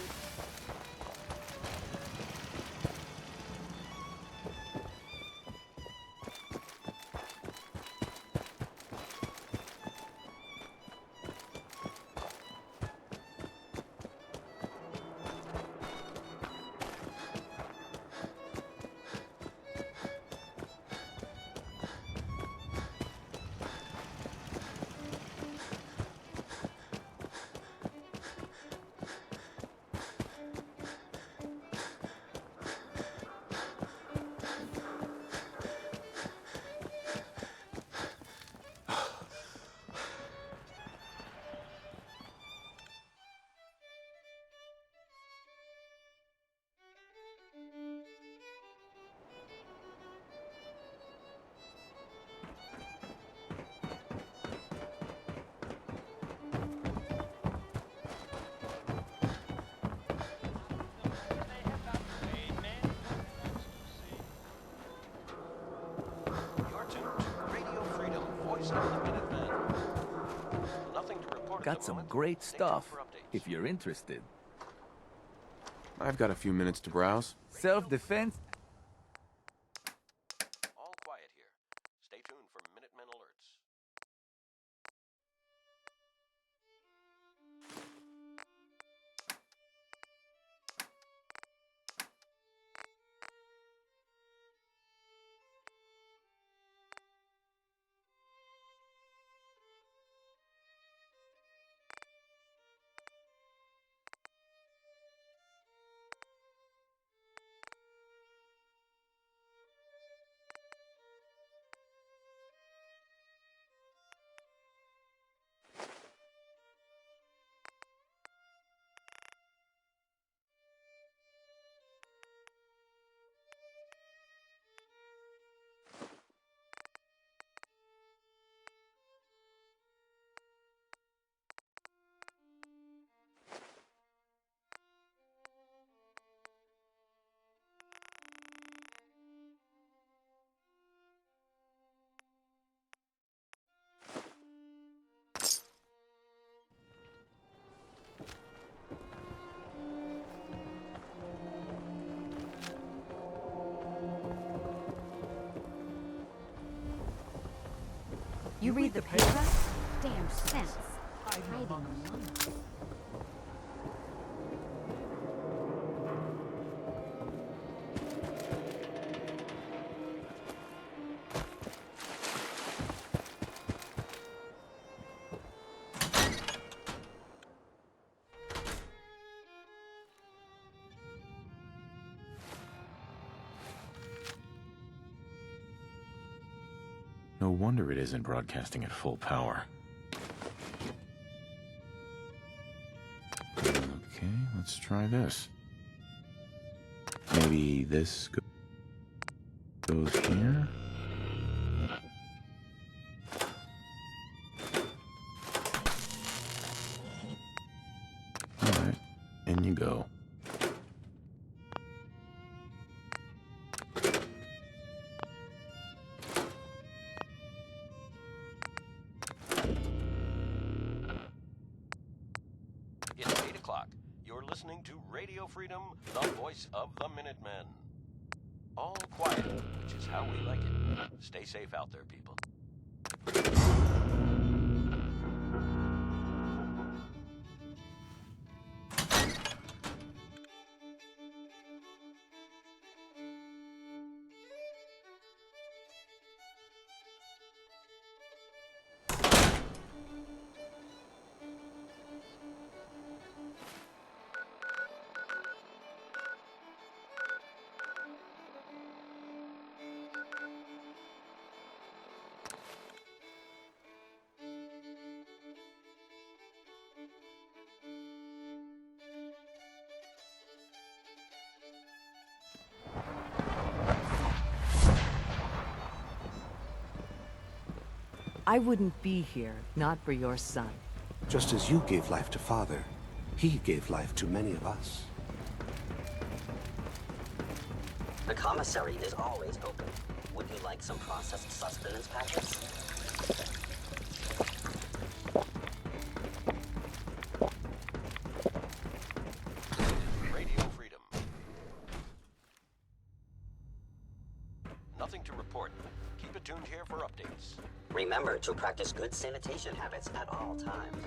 Nothing to report. Got some great stuff. if you're interested. I've got a few minutes to browse. Self-defense? All quiet here. Stay tuned for Minutemen alerts. You read the paper? Damn sense. Hiding alone. No wonder it isn't broadcasting at full power. Okay, let's try this. Maybe this goes here? Alright, in you go. It's 8 o'clock. You're listening to Radio Freedom, the voice of the Minutemen. All quiet, which is how we like it. Stay safe out there, people. I wouldn't be here, not for your son. Just as you gave life to Father, he gave life to many of us. The commissary is always open. Would you like some processed sustenance packets? Radio Freedom. Nothing to report. Keep it tuned here for updates. Remember to practice good sanitation habits at all times.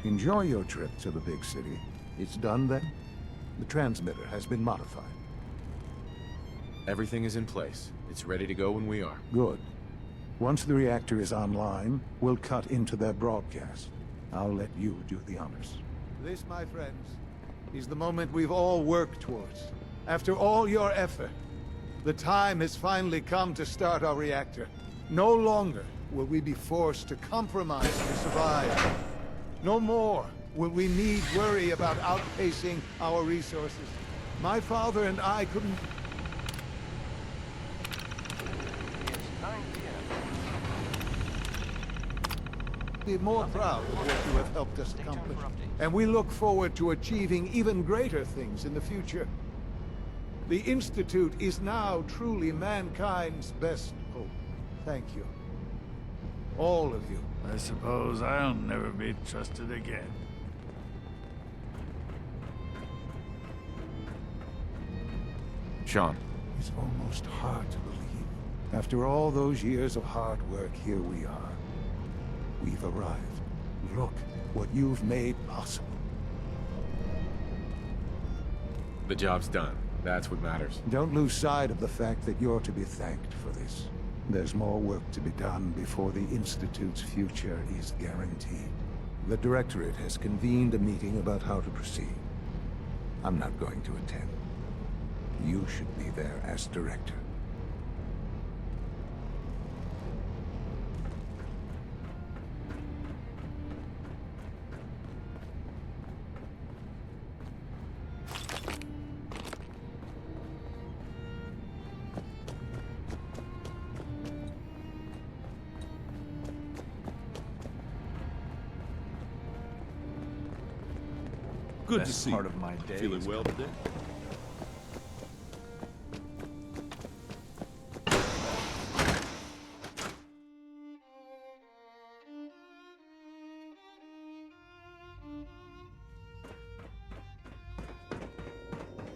Enjoy your trip to the big city. It's done then? The transmitter has been modified. Everything is in place. It's ready to go when we are. Good. Once the reactor is online, we'll cut into their broadcast. I'll let you do the honors. This, my friends, is the moment we've all worked towards. After all your effort, the time has finally come to start our reactor. No longer will we be forced to compromise to survive. No more will we need worry about outpacing our resources. My father and I couldn't... It's 9 p.m. be more proud of what you have helped us accomplish. And we look forward to achieving even greater things in the future. The Institute is now truly mankind's best hope. Thank you. All of you. I suppose I'll never be trusted again. Sean. It's almost hard to believe. After all those years of hard work, here we are. We've arrived. Look what you've made possible. The job's done. That's what matters. Don't lose sight of the fact that you're to be thanked for this. There's more work to be done before the Institute's future is guaranteed. The Directorate has convened a meeting about how to proceed. I'm not going to attend. You should be there as Director. Good Best to see part you. of my day. Feeling well today?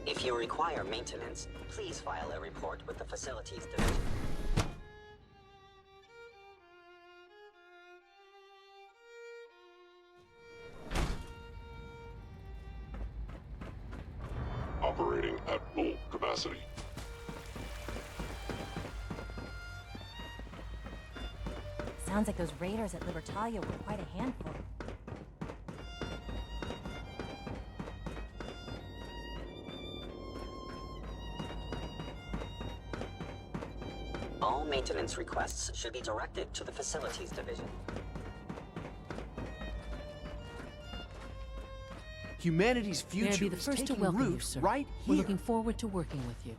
If you require maintenance, please file a report with the Facilities Division. Operating at full capacity. Sounds like those raiders at Libertalia were quite a handful. All maintenance requests should be directed to the Facilities Division. Humanity's May I future be the is first to taking welcome you, root sir. right We're here. looking forward to working with you.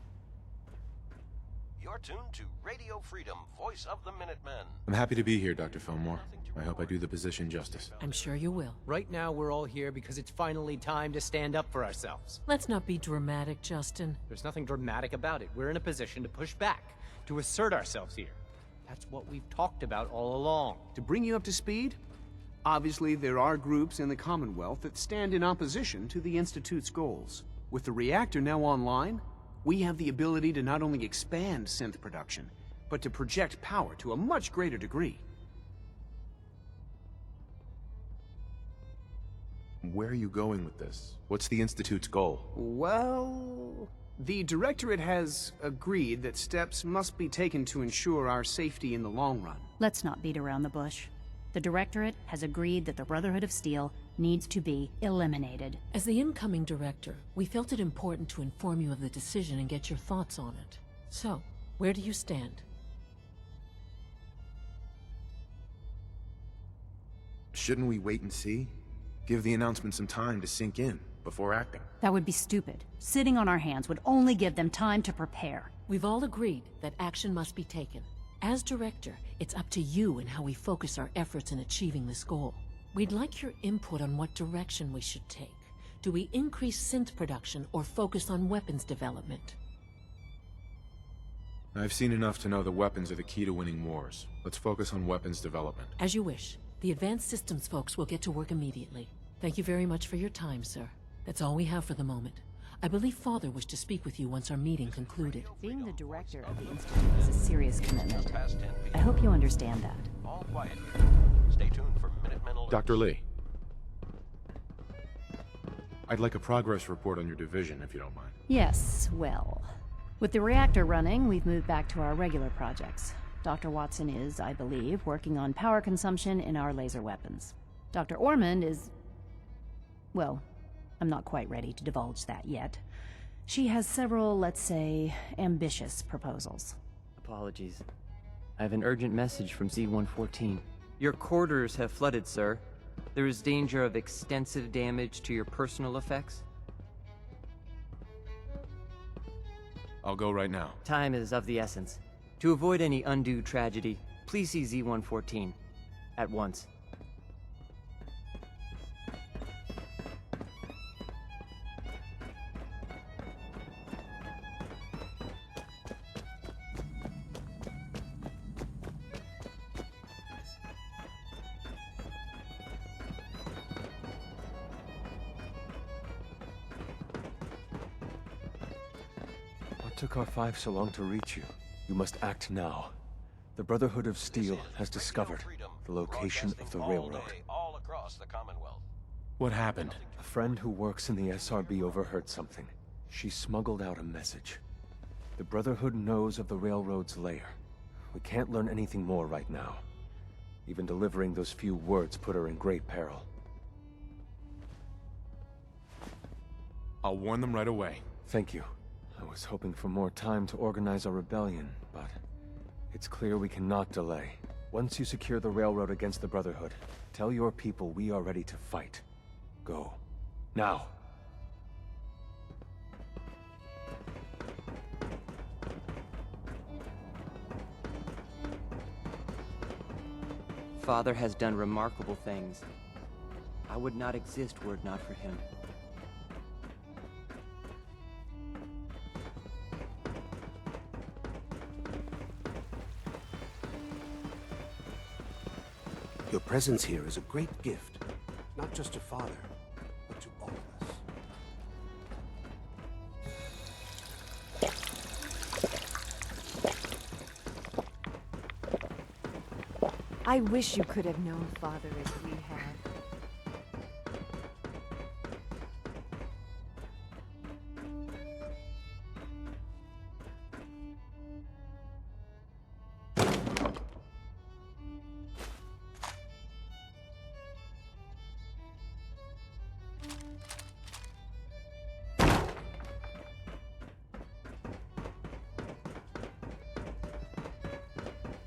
You're tuned to Radio Freedom, voice of the Minutemen. I'm happy to be here, Dr. Fillmore. I hope I do the position justice. I'm sure you will. Right now, we're all here because it's finally time to stand up for ourselves. Let's not be dramatic, Justin. There's nothing dramatic about it. We're in a position to push back, to assert ourselves here. That's what we've talked about all along. To bring you up to speed, obviously there are groups in the Commonwealth that stand in opposition to the Institute's goals. With the reactor now online, we have the ability to not only expand synth production, but to project power to a much greater degree. Where are you going with this? What's the Institute's goal? Well, the Directorate has agreed that steps must be taken to ensure our safety in the long run. Let's not beat around the bush. The Directorate has agreed that the Brotherhood of Steel needs to be eliminated. As the incoming director, we felt it important to inform you of the decision and get your thoughts on it. So, where do you stand? Shouldn't we wait and see? Give the announcement some time to sink in before acting. That would be stupid. Sitting on our hands would only give them time to prepare. We've all agreed that action must be taken. As director, it's up to you and how we focus our efforts in achieving this goal. We'd like your input on what direction we should take. Do we increase synth production or focus on weapons development? I've seen enough to know that weapons are the key to winning wars. Let's focus on weapons development. As you wish. The Advanced Systems folks will get to work immediately. Thank you very much for your time, sir. That's all we have for the moment. I believe Father wished to speak with you once our meeting concluded. Being the director of the Institute is a serious commitment. I hope you understand that. All quiet here. Stay tuned for Minutemen alerts. Dr. Lee. I'd like a progress report on your division, if you don't mind. Yes, well. With the reactor running, we've moved back to our regular projects. Dr. Watson is, I believe, working on power consumption in our laser weapons. Dr. Ormond is... Well, I'm not quite ready to divulge that yet. She has several, let's say, ambitious proposals. Apologies. I have an urgent message from Z-114. Your quarters have flooded, sir. There is danger of extensive damage to your personal effects. I'll go right now. Time is of the essence. To avoid any undue tragedy, please see Z-114. At once. What took R5 so long to reach you? You must act now. The Brotherhood of Steel has discovered the location of the railroad. All across the Commonwealth. What happened? A friend who works in the SRB overheard something. She smuggled out a message. The Brotherhood knows of the railroad's lair. We can't learn anything more right now. Even delivering those few words put her in great peril. I'll warn them right away. Thank you. I was hoping for more time to organize a rebellion, but it's clear we cannot delay. Once you secure the railroad against the Brotherhood, tell your people we are ready to fight. Go. Now. Father has done remarkable things. I would not exist were it not for him. Your presence here is a great gift, not just to Father, but to all of us. I wish you could have known Father as we have.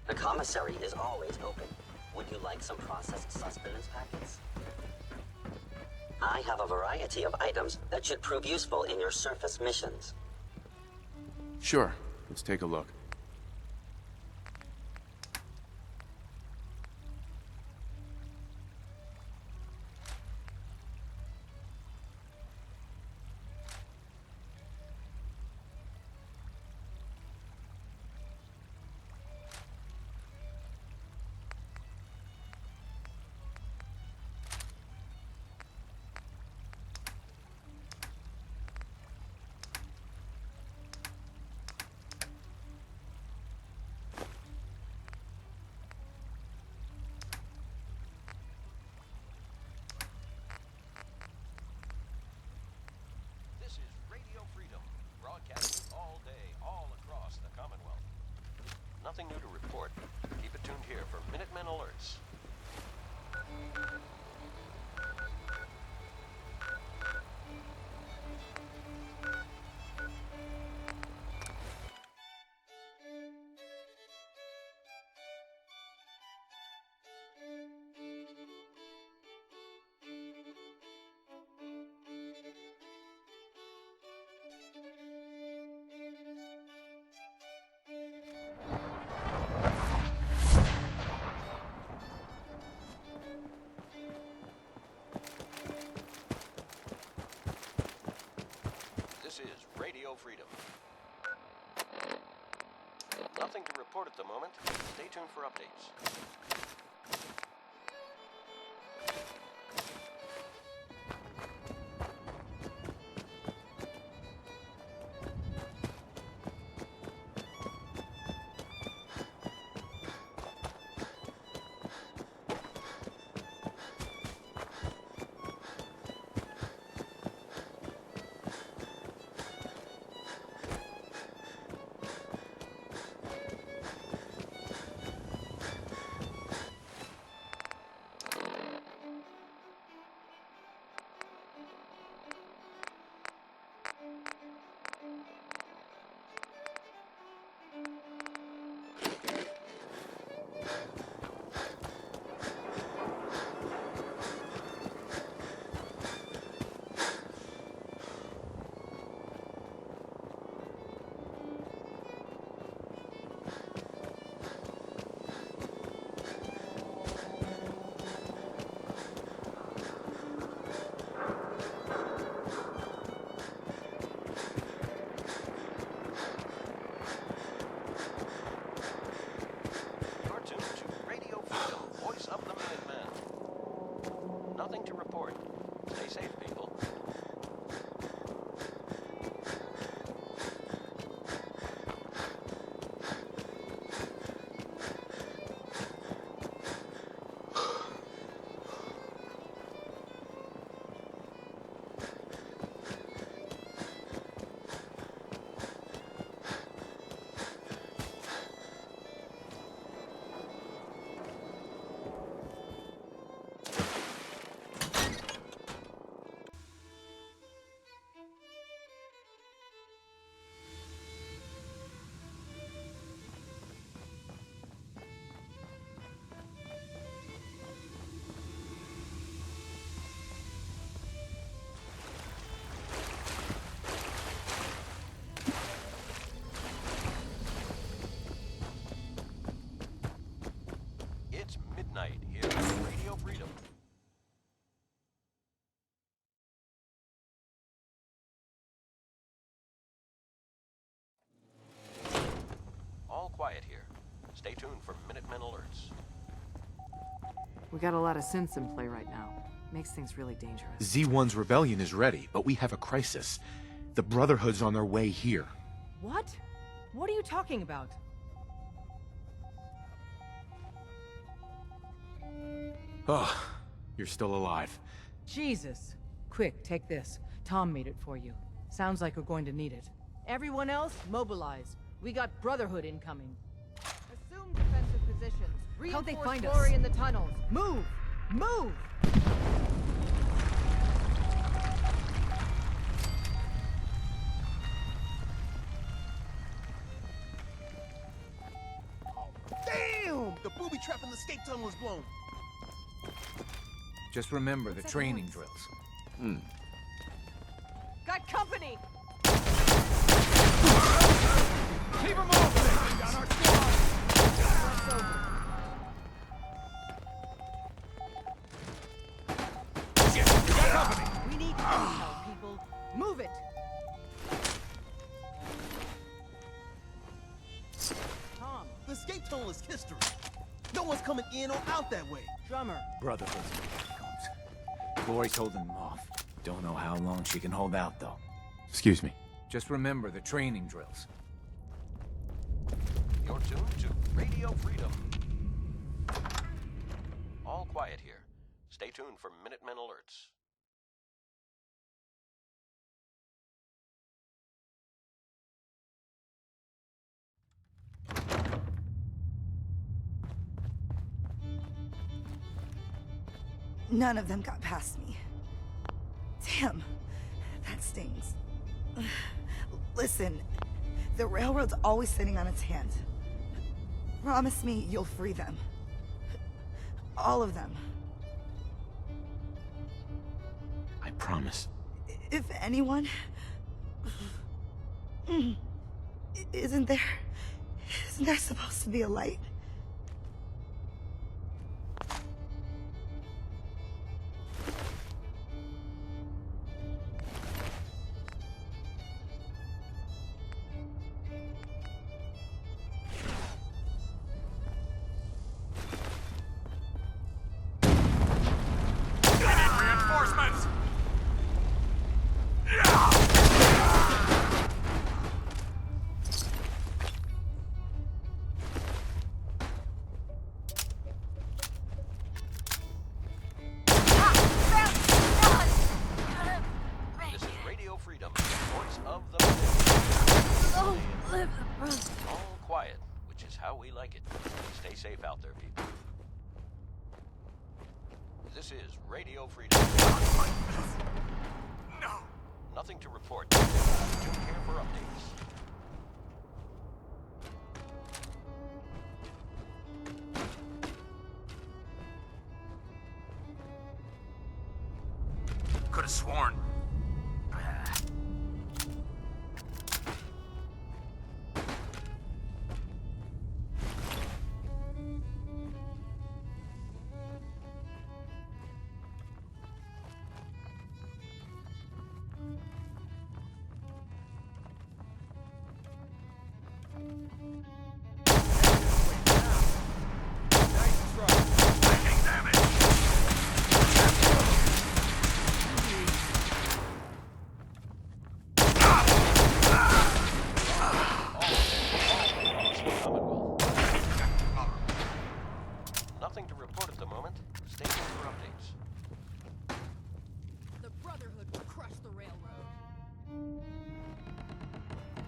The commissary is always open. Would you like some processed sustenance packets? I have a variety of items that should prove useful in your surface missions. Sure. Let's take a look. Nothing new to report. Keep it tuned here for Minutemen alerts. This is Radio Freedom. Nothing to report at the moment. Stay tuned for updates. midnight here on Radio Freedom. All quiet here. Stay tuned for Minutemen alerts. We got a lot of synths in play right now. Makes things really dangerous. Z1's rebellion is ready, but we have a crisis. The Brotherhood's on their way here. What? What are you talking about? Oh, you're still alive. Jesus. Quick, take this. Tom made it for you. Sounds like we're going to need it. Everyone else, mobilize. We got Brotherhood incoming. Assume defensive positions. How'd they find us? Glory in the tunnels. Move! Move! Damn! The booby trap in the escape tunnel is blown. Just remember the training drills. Got company! Keep them moving! Down our squad! Shit! We got company! We need intel, people. Move it! Tom. The escape tunnel is history. No one's coming in or out that way. Drummer. Brotherhood's comes. Glory's holding them off. Don't know how long she can hold out, though. Excuse me. Just remember the training drills. You're tuned to Radio Freedom. All quiet here. Stay tuned for Minutemen alerts. None of them got past me. Damn, that stings. Listen, the railroad's always sitting on its hands. Promise me you'll free them. All of them. I promise. If anyone... Isn't there supposed to be a light? Reinforcements! This is Radio Freedom, voice of the all quiet, which is how we like it. Stay safe out there, people. This is Radio Freedom. No! Nothing to report. Tune here for updates. Could have sworn. Nothing to report at the moment. Stay tuned for updates. The Brotherhood will crush the railroad.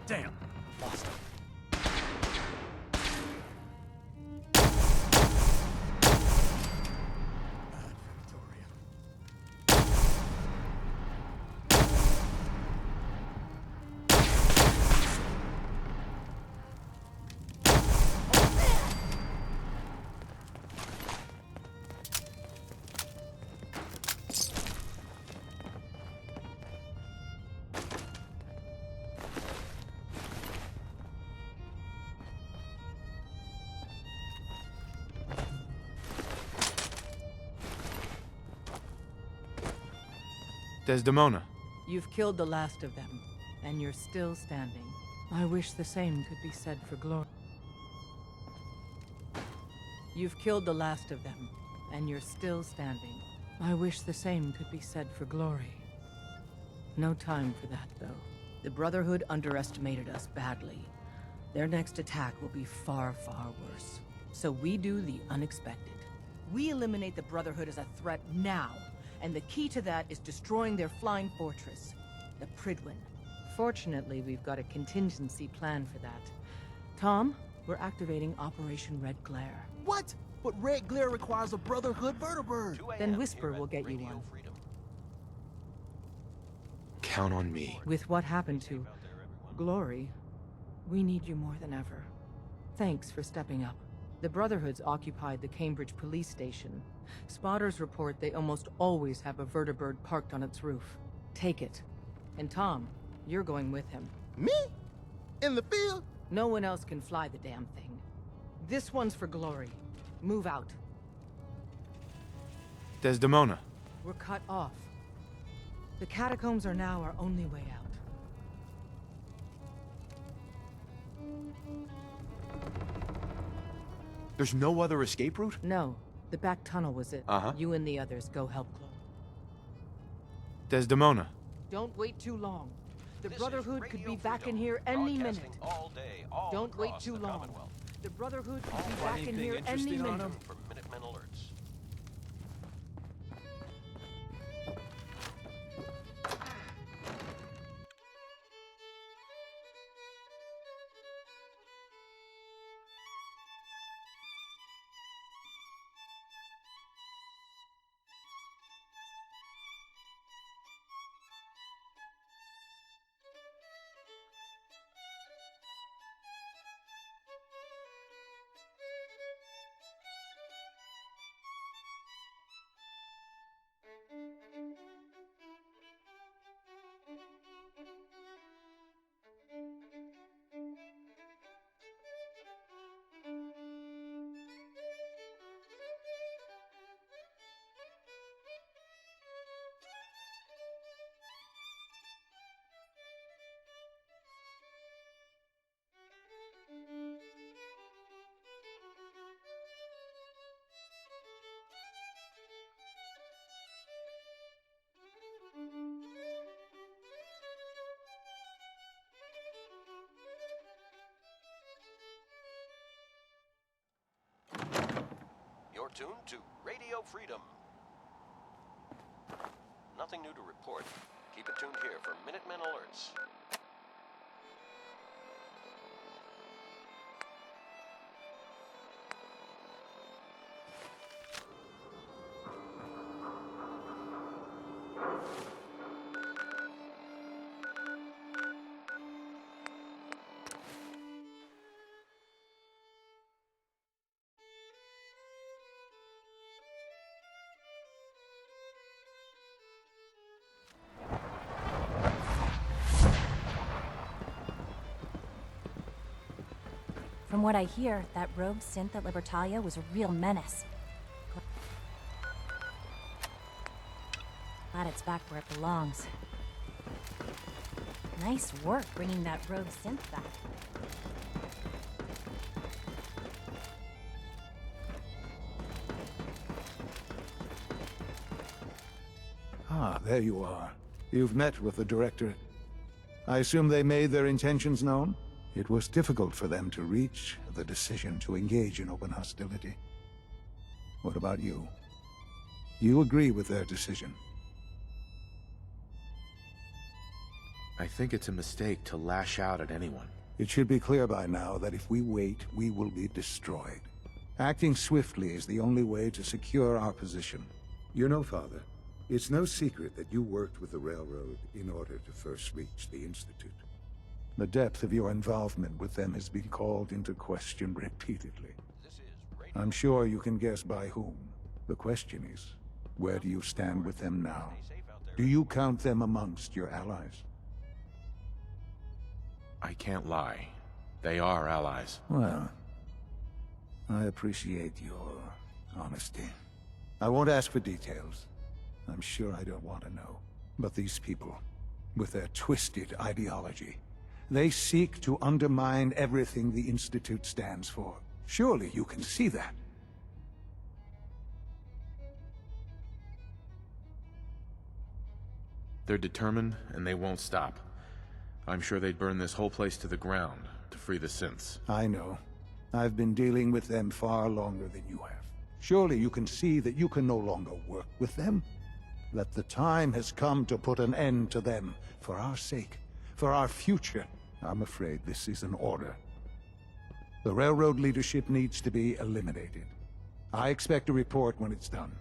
Damn, lost him. Desdemona. You've killed the last of them, and you're still standing. I wish the same could be said for Glory. You've killed the last of them, and you're still standing. I wish the same could be said for Glory. No time for that, though. The Brotherhood underestimated us badly. Their next attack will be far, far worse. So we do the unexpected. We eliminate the Brotherhood as a threat now, and the key to that is destroying their flying fortress, the Predwyn. Fortunately, we've got a contingency plan for that. Tom, we're activating Operation Red Glare. What? But Red Glare requires a Brotherhood vertibird. Then Whisper will get you one. Count on me. With what happened to Glory, we need you more than ever. Thanks for stepping up. The Brotherhood's occupied the Cambridge police station. Spotters report they almost always have a vertibird parked on its roof. Take it. And Tom, you're going with him. Me? In the field? No one else can fly the damn thing. This one's for Glory. Move out. Desdemona. We're cut off. The catacombs are now our only way out. There's no other escape route? No. The back tunnel was it. You and the others go help Glory. Desdemona. Don't wait too long. The Brotherhood could be back in here any minute. Don't wait too long. The Brotherhood could be back in here any minute. For Minutemen alerts. You're tuned to Radio Freedom. Nothing new to report. Keep it tuned here for Minutemen alerts. From what I hear, that rogue synth at Libertalia was a real menace. Glad it's back where it belongs. Nice work bringing that rogue synth back. Ah, there you are. You've met with the Directorate. I assume they made their intentions known? It was difficult for them to reach the decision to engage in open hostility. What about you? You agree with their decision? I think it's a mistake to lash out at anyone. It should be clear by now that if we wait, we will be destroyed. Acting swiftly is the only way to secure our position. You know, Father, it's no secret that you worked with the Railroad in order to first reach the Institute. The depth of your involvement with them has been called into question repeatedly. I'm sure you can guess by whom. The question is, where do you stand with them now? Do you count them amongst your allies? I can't lie. They are allies. Well, I appreciate your honesty. I won't ask for details. I'm sure I don't want to know. But these people, with their twisted ideology, they seek to undermine everything the Institute stands for. Surely you can see that. They're determined, and they won't stop. I'm sure they'd burn this whole place to the ground to free the synths. I know. I've been dealing with them far longer than you have. Surely you can see that you can no longer work with them? That the time has come to put an end to them, for our sake, for our future. I'm afraid this is an order. The Railroad leadership needs to be eliminated. I expect a report when it's done.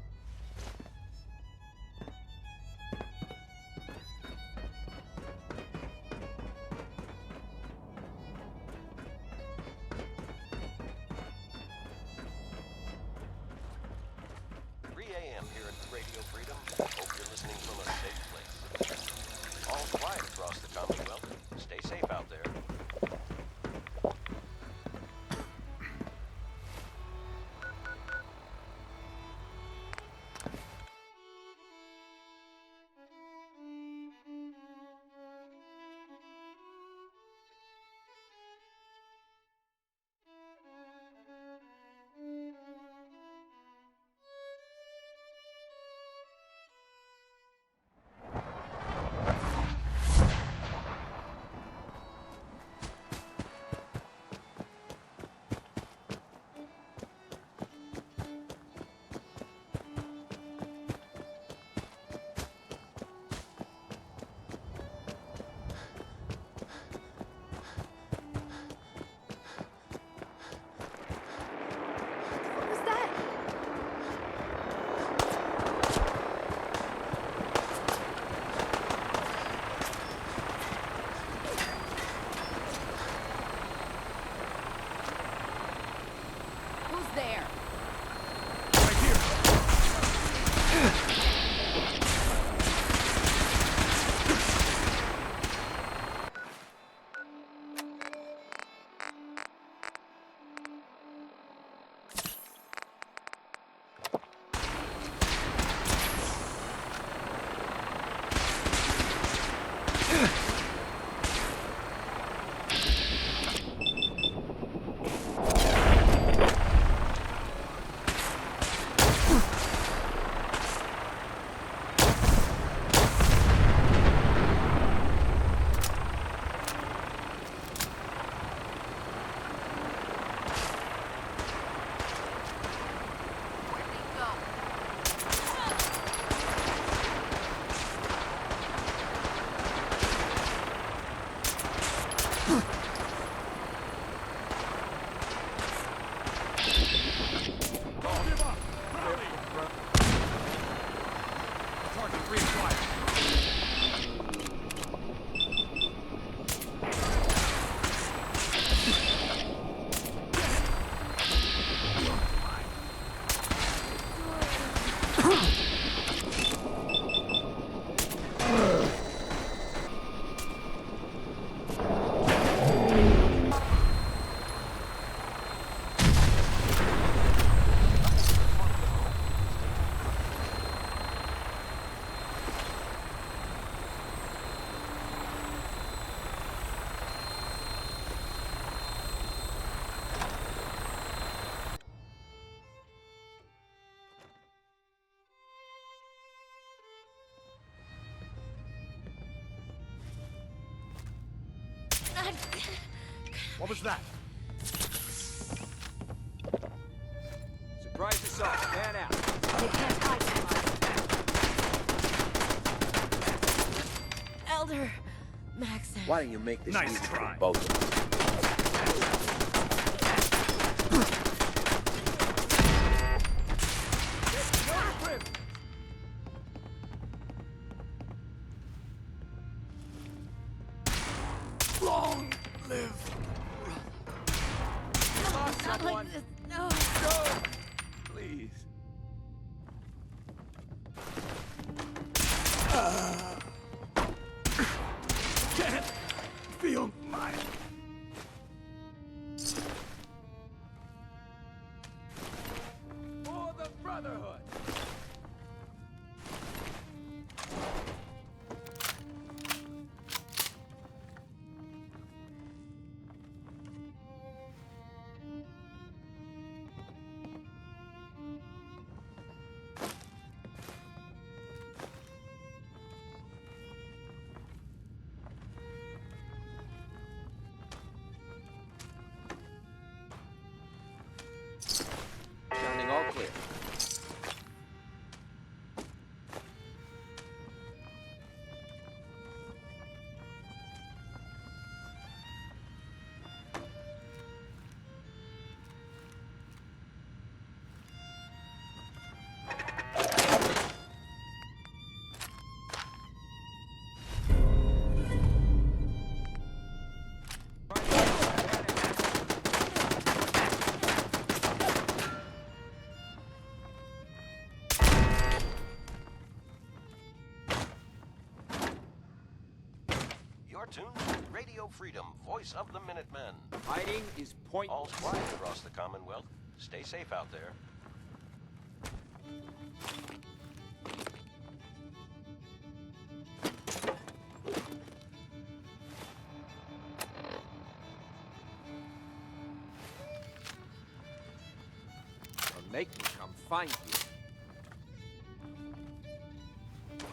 What was that? Surprise yourself. Stand out. They can't hide from us. Elder Maxon. Why don't you make this Nice easy for try. both of us? Long live. Lost Not someone. like this. No. Go. Please. Can't feel my You're tuned to Radio Freedom, voice of the Minutemen. Fighting is pointless. All's quiet across the Commonwealth. Stay safe out there. Make me come find you.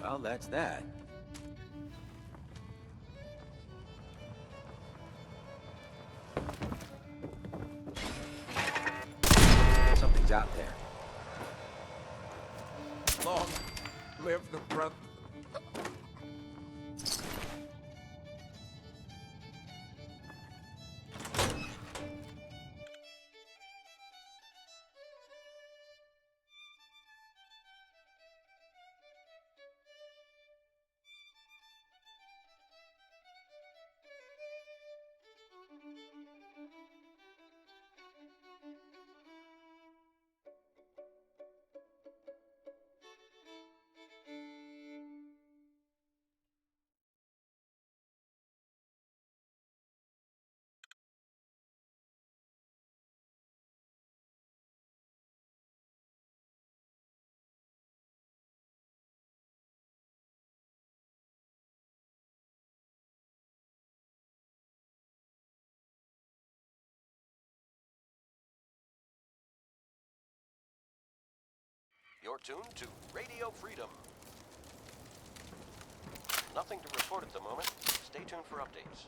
Well, that's that. Something's out there. Long live the brother. You're tuned to Radio Freedom. Nothing to report at the moment. Stay tuned for updates.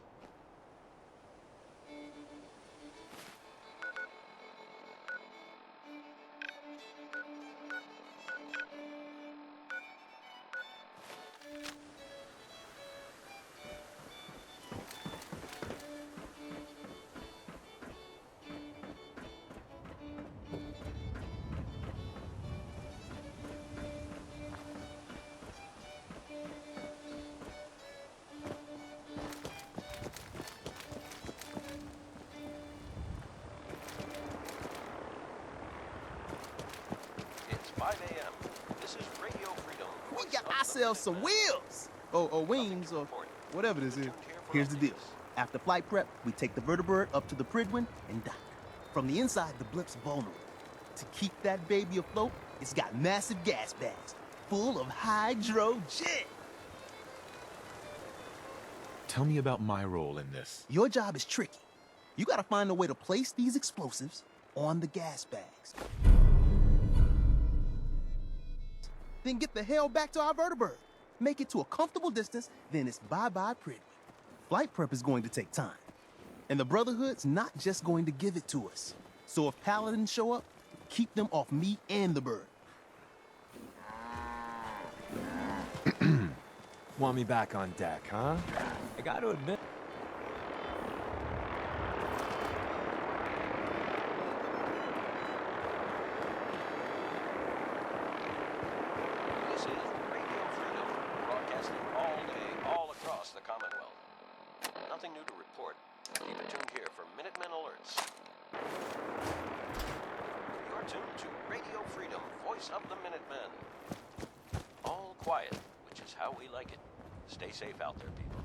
It's 5 a.m. This is Radio Freedom. We got ourselves some wheels! Or wings, or whatever this is. Here's the deal. After flight prep, we take the vertibird up to the Predwyn and dock. From the inside, the blip's vulnerable. To keep that baby afloat, it's got massive gas bags full of hydrogen. Tell me about my role in this. Your job is tricky. You gotta find a way to place these explosives on the gas bags. Then get the hell back to our vertibird. Make it to a comfortable distance, then it's bye-bye Predwyn. Flight prep is going to take time. And the Brotherhood's not just going to give it to us. So if Paladins show up, keep them off me and the bird. Want me back on deck, huh? I gotta admit... This is Radio Freedom, broadcasting all day, all across the Commonwealth. Nothing new to report. Keep it tuned here for Minutemen alerts. You're tuned to Radio Freedom, voice of the Minutemen. All quiet, which is how we like it. Stay safe out there, people.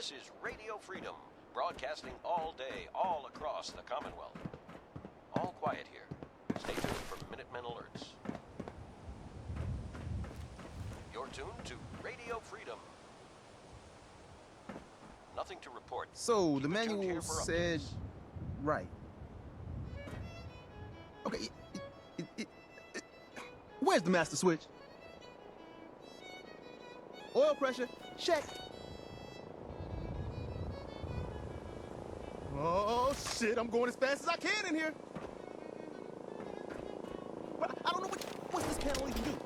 This is Radio Freedom, broadcasting all day, all across the Commonwealth. All quiet here. Stay tuned for Minutemen alerts. You're tuned to Radio Freedom. Nothing to report. So, the Keep it tuned here manual for said... updates. Right. Okay, where's the master switch? Oil pressure, check. Oh, shit, I'm going as fast as I can in here. But I don't know what's this panel even do.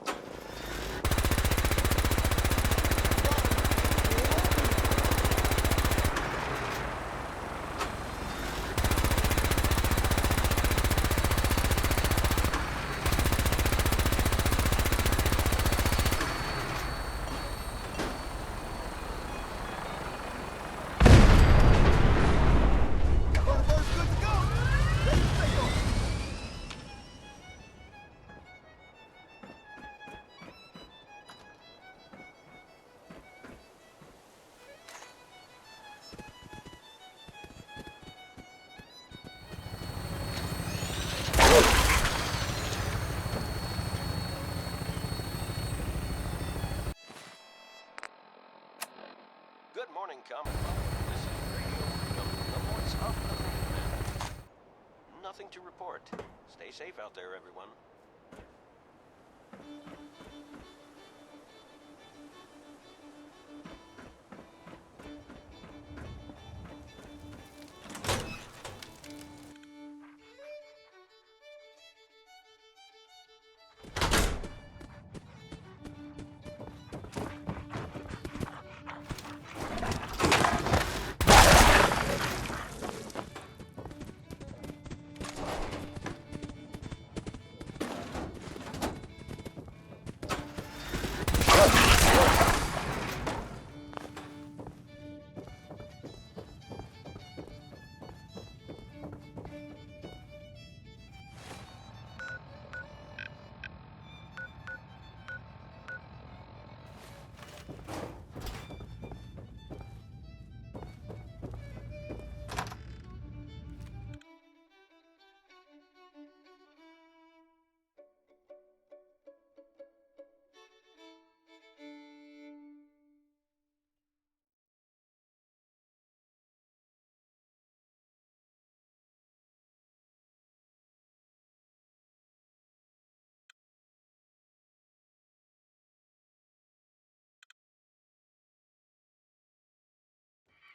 Good morning, Commonwealth. This is Radio Freedom, the voice of the Minutemen. Nothing to report. Stay safe out there, everyone.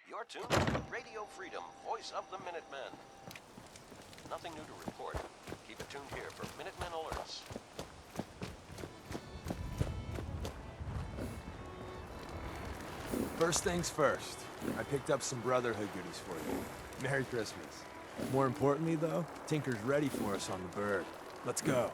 You're tuned to Radio Freedom, voice of the Minutemen. Nothing new to report. Keep it tuned here for Minutemen alerts. First things first, I picked up some Brotherhood goodies for you. Merry Christmas. More importantly, though, Tinker's ready for us on the bird. Let's go.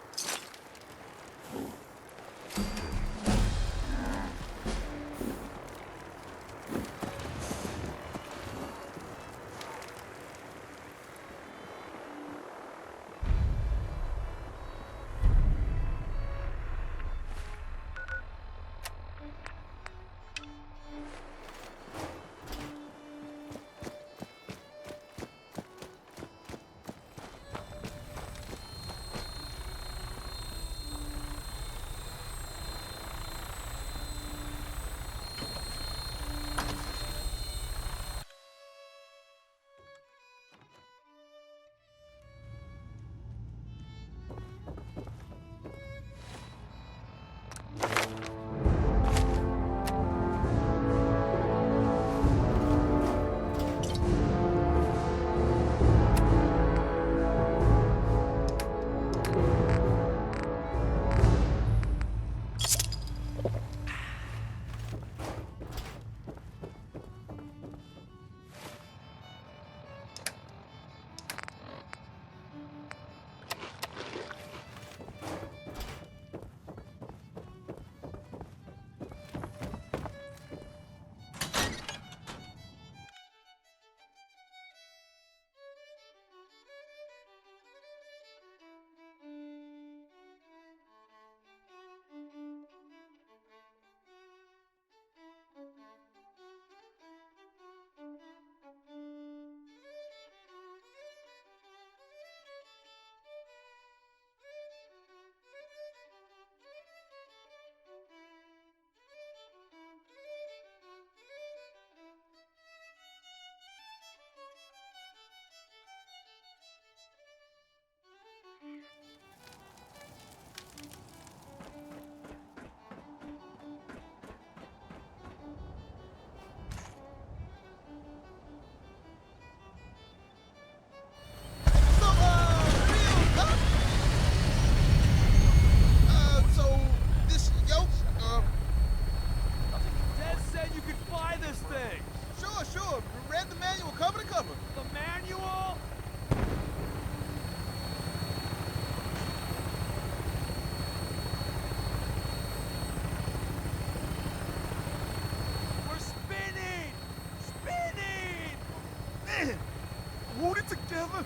Hold it together.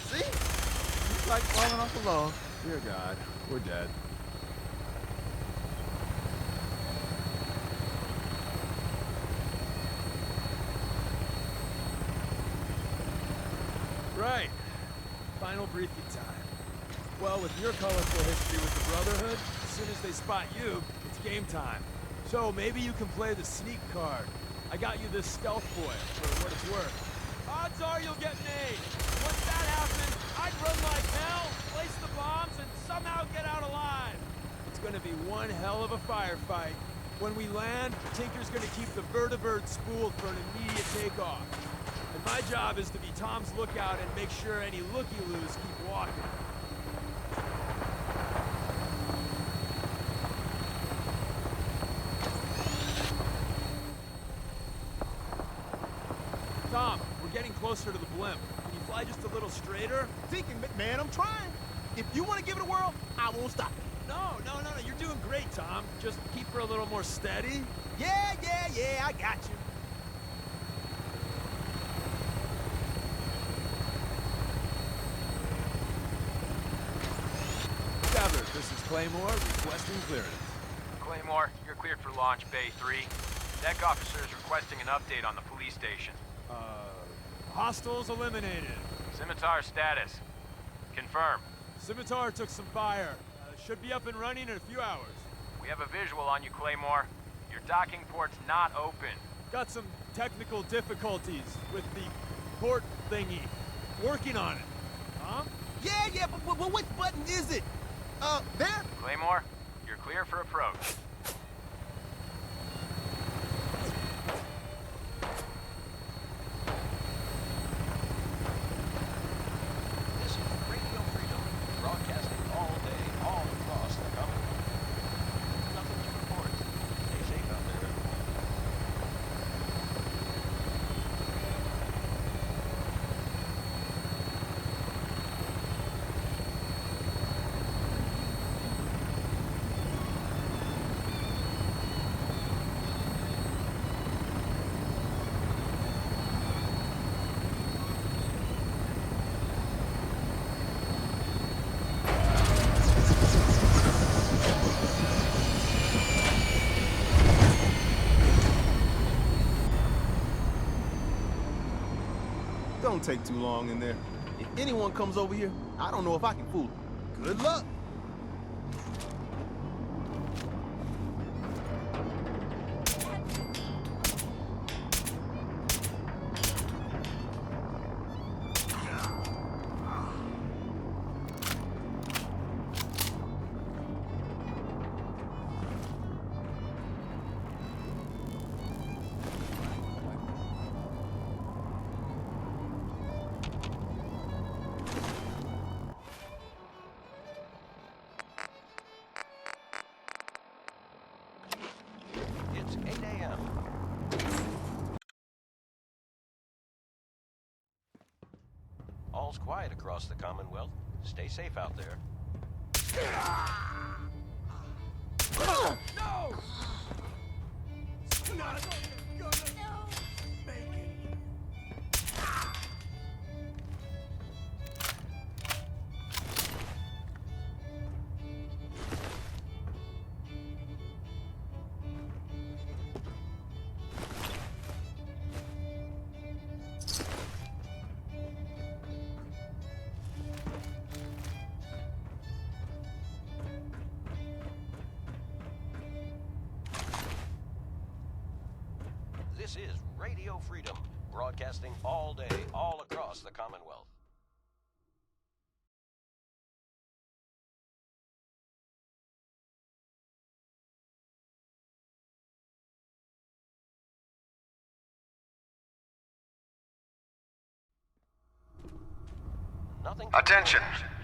See? It's like falling off a log. Dear God, we're dead. Right. Final briefing time. Well, with your colorful history with the Brotherhood, as soon as they spot you, it's game time. So maybe you can play the sneak card. I got you this stealth boy, for what it's worth. Odds are you'll get made. Once that happens, I'd run like hell, place the bombs, and somehow get out alive. It's gonna be one hell of a firefight. When we land, Tinker's gonna keep the vertibird spooled for an immediate takeoff. And my job is to be Tom's lookout and make sure any looky-loos keep walking. Tom, we're getting closer to the blimp. Can you fly just a little straighter? Thinking, man, I'm trying. If you want to give it a whirl, I won't stop you. No, you're doing great, Tom. Just keep her a little more steady. Yeah, I got you. Gathered, this is Claymore, requesting clearance. Claymore, you're cleared for launch Bay 3. Deck officer is requesting an update on the police station. Hostiles eliminated. Scimitar status. Confirm. Scimitar took some fire. Should be up and running in a few hours. We have a visual on you, Claymore. Your docking port's not open. Got some technical difficulties with the port thingy. Working on it. Huh? Yeah, but which button is it? There? Claymore, you're clear for approach. This is Radio Freedom, broadcasting all day, all across the Commonwealth. Nothing to report. Stay safe out there, everyone. Don't take too long in there. If anyone comes over here, I don't know if I can fool them. Good luck. It's 8 a.m. All's quiet across the Commonwealth. Stay safe out there. No! This is Radio Freedom, broadcasting all day, all across the Commonwealth. Attention!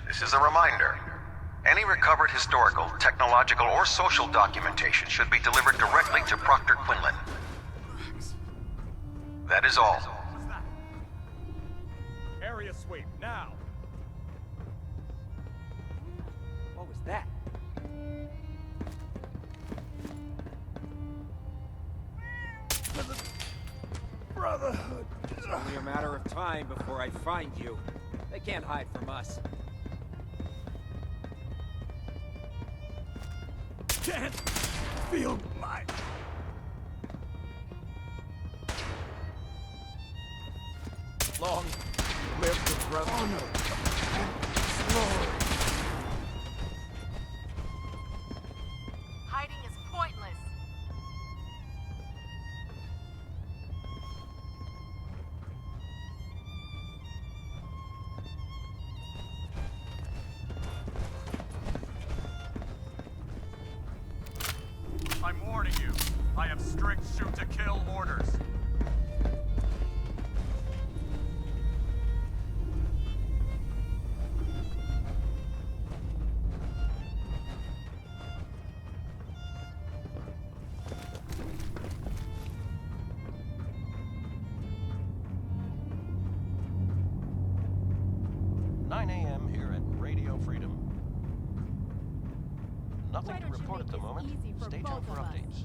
This is a reminder. Any recovered historical, technological, or social documentation should be delivered directly to Proctor Quinlan. That is all. Area sweep, now! What was that? Brotherhood. We are matter of time before I find you. They can't hide from us. Can't feel my... Long live the brother. Honor and glory. Hiding is pointless. I'm warning you. I have strict shoot-to-kill orders. Nothing to report at the moment. Stay tuned for updates.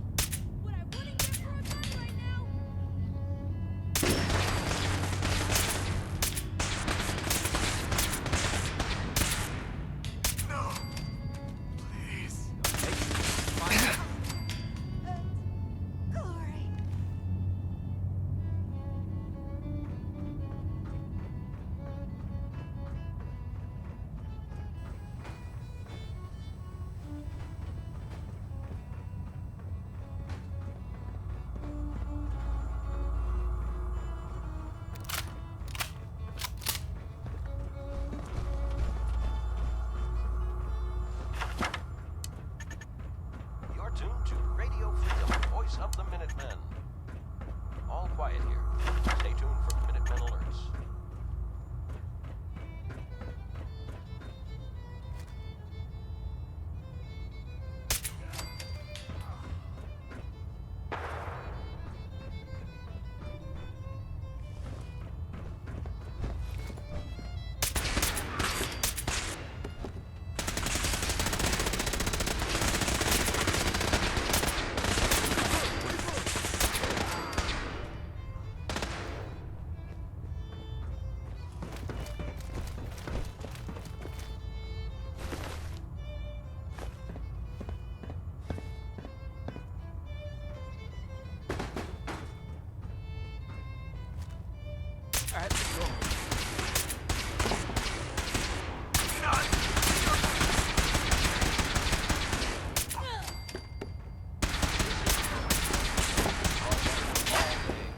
No. Please. Glory. You're tuned to Radio Freedom, voice of the Minutemen. All quiet here. Stay tuned for Minutemen alerts.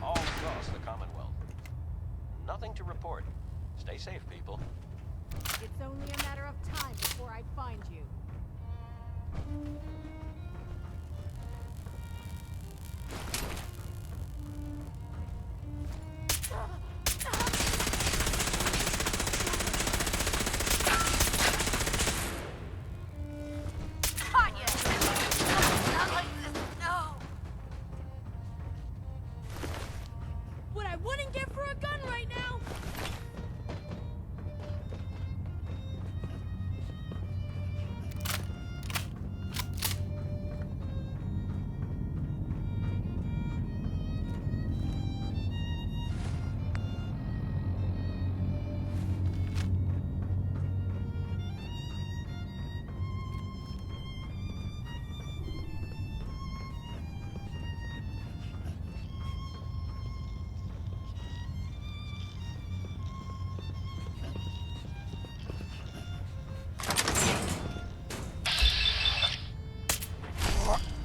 All across the Commonwealth. Nothing to report. Stay safe, people. It's only a matter of time before I find you. What I wouldn't get for a gun right now!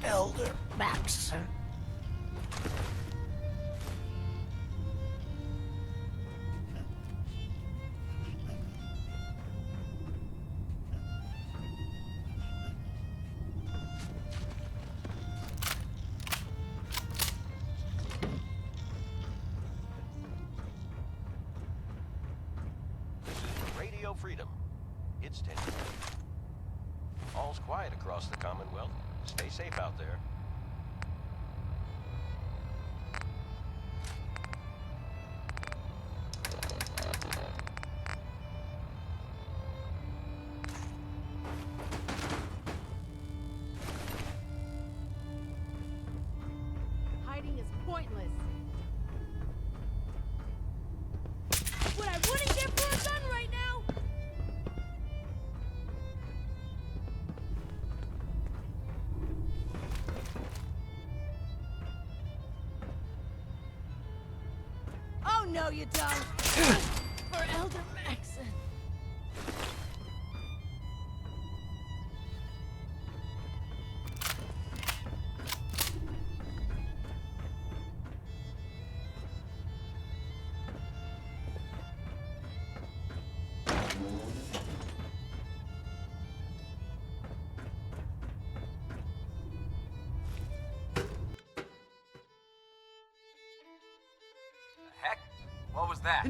Elder Max. Radio Freedom. It's 10. All's quiet across the Commonwealth. Stay safe out there. Hiding is pointless. No, you don't. For Elder Maxon. Heck? What was that?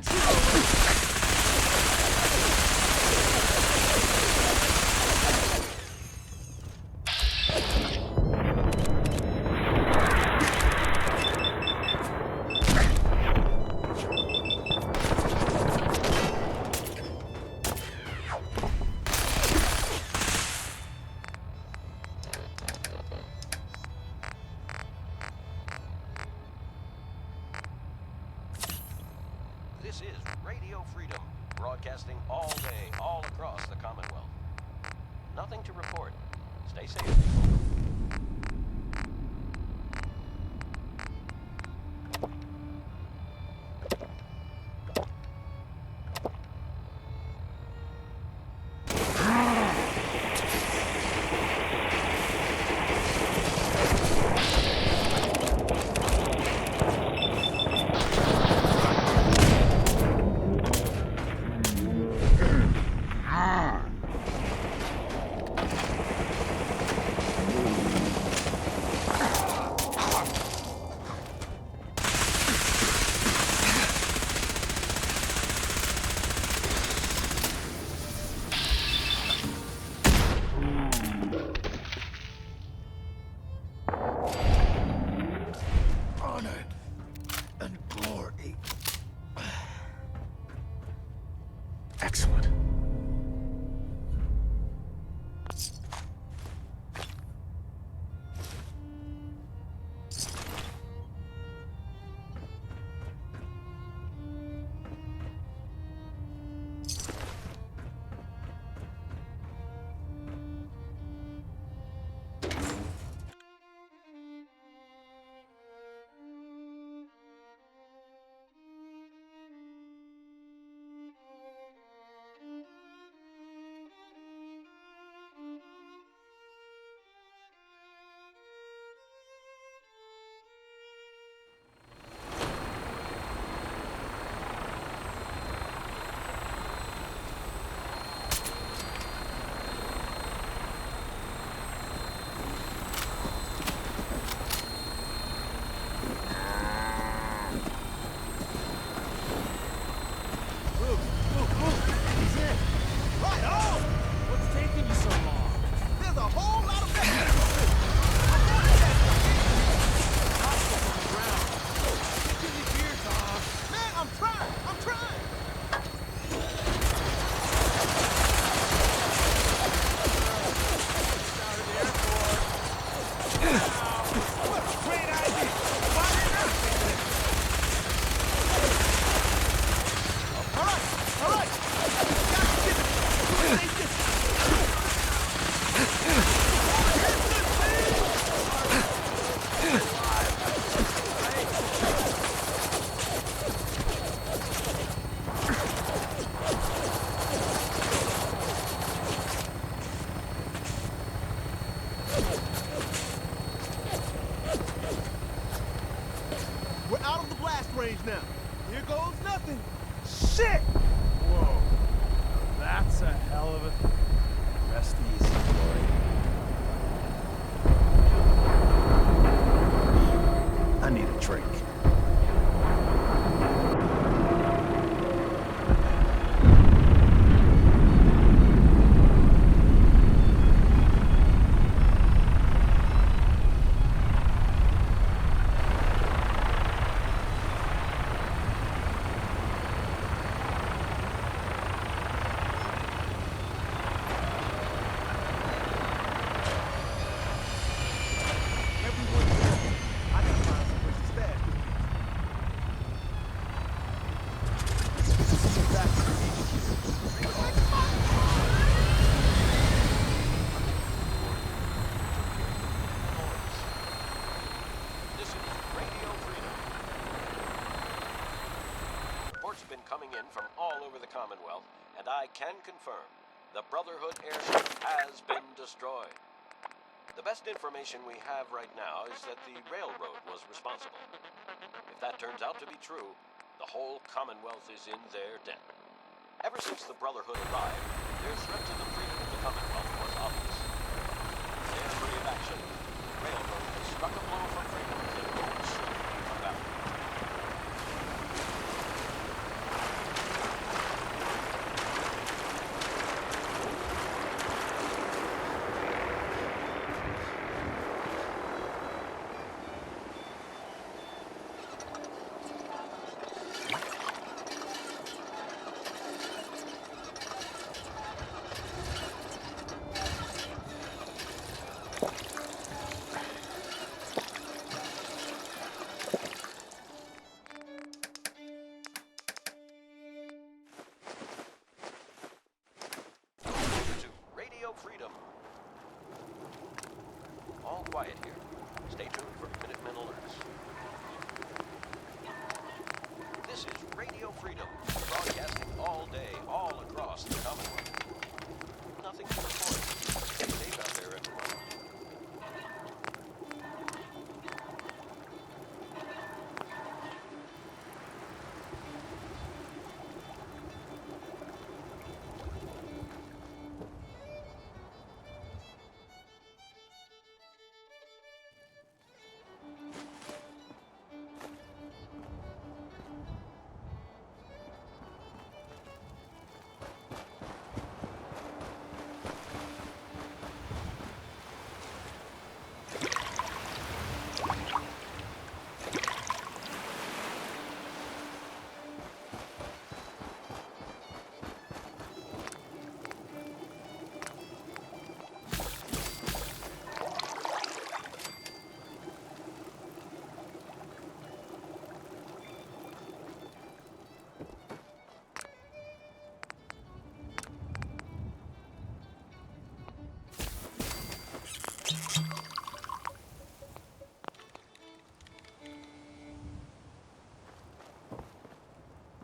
This is Radio Freedom, broadcasting all day, all across the Commonwealth. Nothing to report. Stay safe, people. Excellent. We're out of the blast range now. Here goes nothing. Shit! Whoa. That's a hell of a... Rest easy, Corey. I need a drink. coming in from all over the Commonwealth, and I can confirm the Brotherhood airship has been destroyed. The best information we have right now is that the railroad was responsible. If that turns out to be true, the whole Commonwealth is in their debt. Ever since the Brotherhood arrived, their threat to the freedom of the Commonwealth was obvious. In their brave action, the railroad has struck a blow for freedom that won't soon be forgotten. Freedom. All quiet here. Stay tuned for Minutemen alerts. This is Radio Freedom, broadcasting all day, all across the Commonwealth. Nothing to report. Stay safe out there, everyone.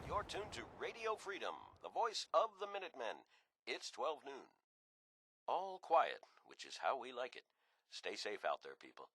You're tuned to Radio Freedom, the voice of the Minutemen. It's 12 noon. All quiet, which is how we like it. Stay safe out there, people.